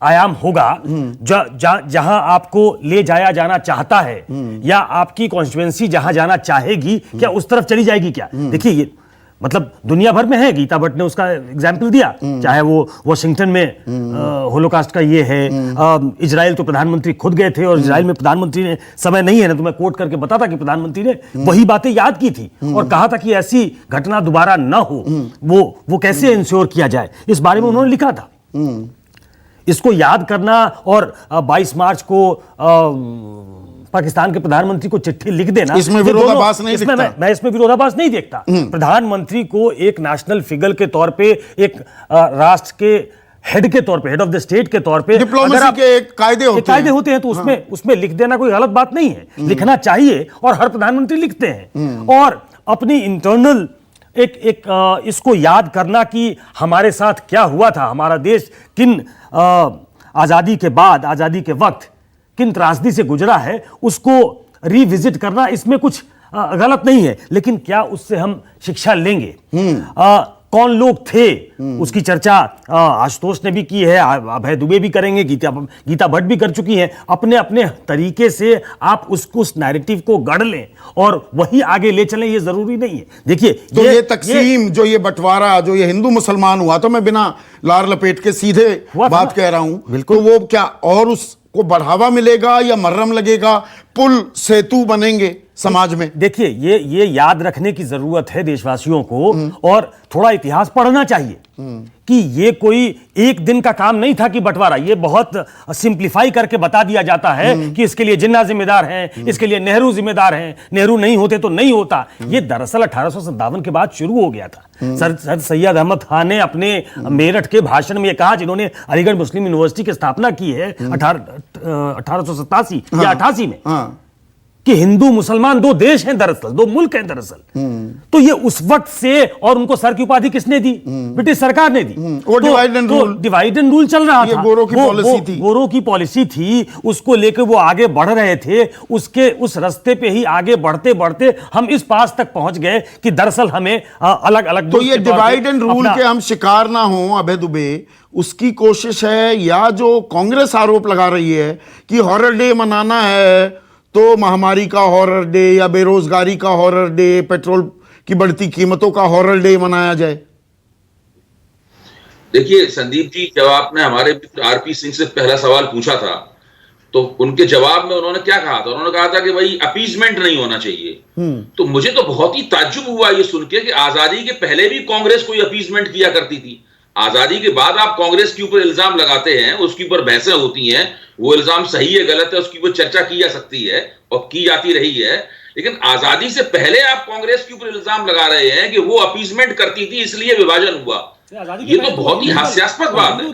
आयाम होगा जहां आपको ले जाया जाना चाहता है, या आपकी कॉन्स्टिट्यूएंसी जहां जाना चाहेगी, क्या उस तरफ चली जाएगी क्या? देखिए, ये मतलब दुनिया भर में है, गीता भट्ट ने उसका एग्जाम्पल दिया, चाहे वो वॉशिंगटन में होलोकास्ट का ये है, इजराइल तो प्रधानमंत्री खुद गए थे, और इजराइल में प्रधानमंत्री ने, समय नहीं है ना तो मैं कोट करके बताता कि प्रधानमंत्री ने वही बातें याद की थी और कहा था कि ऐसी घटना दोबारा ना हो, वो कैसे इंश्योर किया जाए, इस बारे में उन्होंने लिखा था। इसको याद करना और 22 मार्च को पाकिस्तान के प्रधानमंत्री को चिट्ठी लिख देना, इसमें विरोधाभास नहीं दिखता। मैं इसमें विरोधाभास नहीं देखता। प्रधानमंत्री को एक नेशनल फिगर के तौर पे, एक राष्ट्र के हेड के तौर पे, हेड ऑफ द स्टेट के तौर पे डिप्लोमेसी के एक कायदे होते हैं, तो उसमें लिख देना कोई गलत बात नहीं है। लिखना चाहिए, और हर प्रधानमंत्री लिखते हैं, और अपनी इंटरनल इसको याद करना कि हमारे साथ क्या हुआ था, हमारा देश किन आज़ादी के बाद, आज़ादी के वक्त किन त्रासदी से गुजरा है, उसको रिविजिट करना, इसमें कुछ गलत नहीं है। लेकिन क्या उससे हम शिक्षा लेंगे? कौन लोग थे, उसकी चर्चा आशुतोष ने भी की है, अभय दुबे भी करेंगे, गीता भट्ट भी कर चुकी हैं। अपने अपने तरीके से आप उस नैरेटिव को गढ़ लें और वही आगे ले चलें, ये जरूरी नहीं है। देखिए, तो ये तकसीम, जो ये बंटवारा, जो ये हिंदू मुसलमान हुआ, तो मैं बिना लार लपेट के सीधे बात कह रहा हूं, बिल्कुल, तो वो क्या और उसको बढ़ावा मिलेगा या मर्रम लगेगा, पुल सेतु बनेंगे समाज में? देखिए, ये याद रखने की जरूरत है देशवासियों को, और थोड़ा इतिहास पढ़ना चाहिए कि ये कोई एक दिन का काम नहीं था कि बंटवारा, ये बहुत सिंप्लीफाई करके बता दिया जाता है कि इसके लिए जिन्ना जिम्मेदार हैं, इसके लिए नेहरू जिम्मेदार हैं, नेहरू नहीं होते तो नहीं होता। ये दरअसल 1857 के बाद शुरू हो गया था। सर सैयद अहमद खान ने अपने मेरठ के भाषण में ये कहा, जिन्होंने अलीगढ़ मुस्लिम यूनिवर्सिटी की स्थापना की है 1887 या 88 में, कि हिंदू मुसलमान दो देश हैं, दरअसल दो मुल्क हैं दरअसल। तो ये उस वक्त से, और उनको सर की उपाधि किसने दी? ब्रिटिश सरकार ने दी। वो डिवाइड एंड रूल चल रहा था, गोरों की पॉलिसी थी, गोरों की पॉलिसी थी, उसको लेकर वो आगे बढ़ रहे थे। उस रास्ते पे ही आगे बढ़ते बढ़ते हम इस पास तक पहुंच गए कि दरअसल हमें अलग अलग। तो ये डिवाइड एंड रूल के हम शिकार ना हो, अभय दुबे, उसकी कोशिश है, या जो कांग्रेस आरोप लगा रही है कि हॉरर डे मनाना है तो महामारी का हॉरर डे, या बेरोजगारी का हॉरर डे, पेट्रोल की बढ़ती कीमतों का हॉरर डे मनाया जाए? देखिए संदीप जी, जब आपने हमारे मित्र आरपी सिंह से पहला सवाल पूछा था, तो उनके जवाब में उन्होंने क्या कहा था? उन्होंने कहा था कि भाई अपीजमेंट नहीं होना चाहिए। तो मुझे तो बहुत ही ताज्जुब हुआ ये सुन के कि आजादी के पहले भी कांग्रेस कोई अपीजमेंट किया करती थी। आजादी के बाद आप कांग्रेस के ऊपर इल्जाम लगाते हैं, उसके ऊपर बहसें होती हैं, वो इल्जाम सही है गलत है उसकी ऊपर चर्चा की जा सकती है और की जाती रही है। लेकिन आजादी से पहले आप कांग्रेस के ऊपर इल्जाम लगा रहे हैं कि वो अपीजमेंट करती थी इसलिए विभाजन हुआ। ये तो बहुत ही हास्यास्पद बात है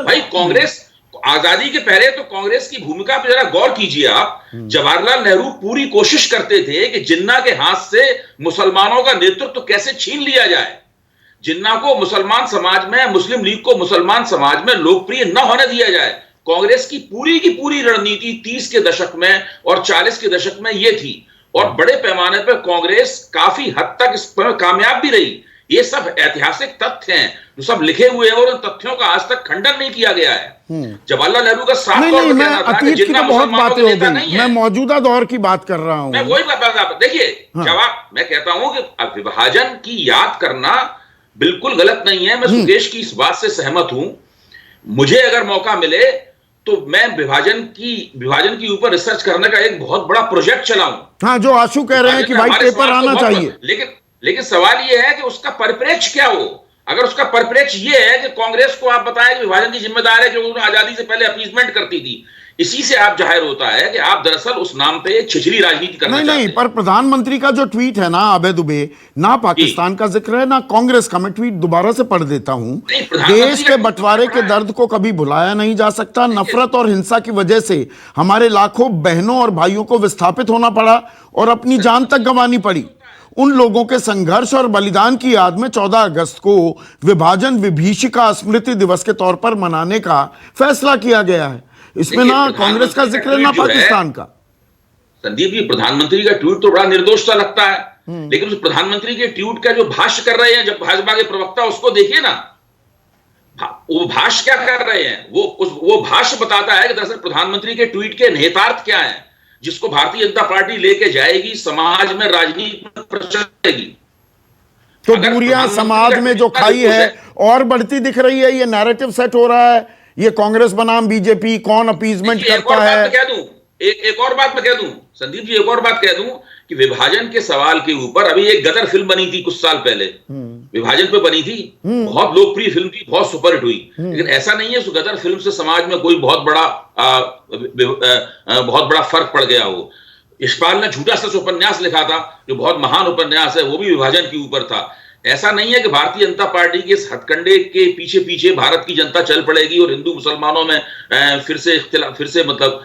भाई। कांग्रेस आजादी के पहले तो कांग्रेस की भूमिका पर जरा गौर कीजिए आप। जवाहरलाल नेहरू पूरी कोशिश करते थे कि जिन्ना के हाथ से मुसलमानों का नेतृत्व कैसे छीन लिया जाए, जिन्ना को मुसलमान समाज में, मुस्लिम लीग को मुसलमान समाज में लोकप्रिय न होने दिया जाए। कांग्रेस की पूरी रणनीति 30 के दशक में और 40 के दशक में यह थी, और बड़े पैमाने पर कांग्रेस काफी हद तक इस पर कामयाब भी रही। ये सब ऐतिहासिक तथ्य हैं जो सब लिखे हुए हैं, और उन तथ्यों का आज तक खंडन नहीं किया गया है। जवाहरलाल नेहरू का साफ तौर पर कहना था कि जिन्ना मुसलमानों के नेता नहीं है। मैं मौजूदा दौर की बात कर रहा हूं। मैं वही बात, देखिए जवाब मैं कहता हूं कि विभाजन की याद करना बिल्कुल गलत नहीं है। मैं सुकेश की इस बात से सहमत हूं। मुझे अगर मौका मिले तो मैं विभाजन की ऊपर रिसर्च करने का एक बहुत बड़ा प्रोजेक्ट चलाऊं। हाँ, जो आशु कह रहे हैं कि व्हाइट पेपर आना चाहिए। लेकिन सवाल यह है कि उसका परिप्रेक्ष्य क्या हो। अगर उसका परिप्रेक्ष्य यह है कि कांग्रेस को आप बताएं कि विभाजन की जिम्मेदार है, जो उन्होंने आजादी से पहले अपीजमेंट करती थी, इसी से आप जाहिर होता है कि आप दरअसल उस नाम पे छिछली राजनीति करना चाहते हैं। नहीं, पर प्रधानमंत्री का जो ट्वीट है ना अभय दुबे, ना पाकिस्तान का जिक्र है ना कांग्रेस का। मैं ट्वीट दोबारा से पढ़ देता हूं। देश के बंटवारे के दर्द को कभी भुलाया नहीं जा सकता। नफरत और हिंसा की वजह से हमारे लाखों बहनों और भाइयों को विस्थापित होना पड़ा और अपनी जान तक गंवानी पड़ी। उन लोगों के संघर्ष और बलिदान की याद में 14 अगस्त को विभाजन विभीषिका स्मृति दिवस के तौर पर मनाने का फैसला किया गया है। इसमें ना कांग्रेस का जिक्र ना पाकिस्तान का। संदीप जी, प्रधानमंत्री का ट्वीट तो बड़ा निर्दोष सा लगता है, लेकिन उस प्रधानमंत्री के ट्वीट का जो भाष्य कर रहे हैं जब भाजपा के प्रवक्ता, उसको देखिए ना, वो भाष्य क्या कर रहे हैं। वो भाष्य बताता है कि दरअसल प्रधानमंत्री के ट्वीट के निहितार्थ क्या है, जिसको भारतीय जनता पार्टी लेके जाएगी, समाज में, राजनीति में प्रचलेगी। तो दूरियां समाज में जो खाई है और बढ़ती दिख रही है। ये नैरेटिव सेट हो रहा है, ये कांग्रेस बनाम बीजेपी, कौन अपीजमेंट करता है। एक और बात मैं कह दूं संदीप जी, एक और बात कह दूं कि विभाजन के सवाल के ऊपर अभी एक गदर फिल्म बनी थी कुछ साल पहले, विभाजन पे बनी थी, बहुत लोकप्रिय फिल्म थी, बहुत सुपरहिट हुई। लेकिन ऐसा नहीं है उस गदर फिल्म से समाज में कोई बहुत बड़ा फर्क पड़ गया हो। यशपाल ने झूठा सच उपन्यास लिखा था, जो बहुत महान उपन्यास है, वो भी विभाजन के ऊपर था। ऐसा नहीं है कि भारतीय जनता पार्टी के इस हथकंडे के पीछे पीछे भारत की जनता चल पड़ेगी और हिंदू मुसलमानों में फिर से मतलब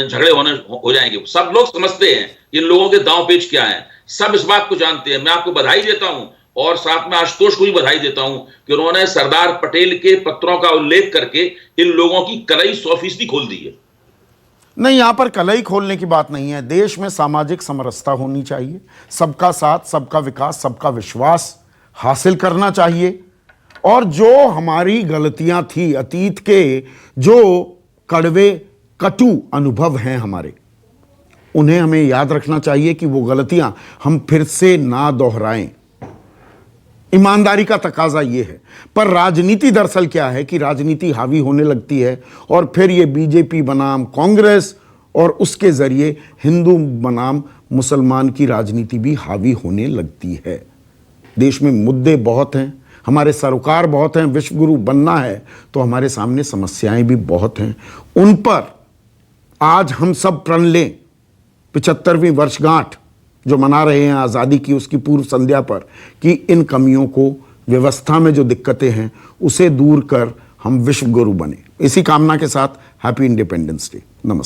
झगड़े हो जाएंगे। सब लोग समझते हैं इन लोगों के दांव पेच क्या हैं, सब इस बात को जानते हैं। मैं आपको बधाई देता हूं और साथ में आशुतोष को भी बधाई देता हूं कि उन्होंने सरदार पटेल के पत्रों का उल्लेख करके इन लोगों की कलई 100% खोल दी है। नहीं, यहां पर कलई खोलने की बात नहीं है। देश में सामाजिक समरसता होनी चाहिए, सबका साथ, सबका विकास, सबका विश्वास हासिल करना चाहिए। और जो हमारी गलतियां थी, अतीत के जो कड़वे कटु अनुभव हैं हमारे, उन्हें हमें याद रखना चाहिए कि वो गलतियां हम फिर से ना दोहराएं। ईमानदारी का तकाजा ये है। पर राजनीति दरअसल क्या है कि राजनीति हावी होने लगती है और फिर ये बीजेपी बनाम कांग्रेस और उसके जरिए हिंदू बनाम मुसलमान की राजनीति भी हावी होने लगती है। देश में मुद्दे बहुत हैं, हमारे सरोकार बहुत हैं, विश्व गुरु बनना है तो हमारे सामने समस्याएं भी बहुत हैं। उन पर आज हम सब प्रण लें। 75वीं वर्षगांठ जो मना रहे हैं आज़ादी की, उसकी पूर्व संध्या पर, कि इन कमियों को, व्यवस्था में जो दिक्कतें हैं उसे दूर कर हम विश्व गुरु बने। इसी कामना के साथ हैप्पी इंडिपेंडेंस डे। नमस्कार।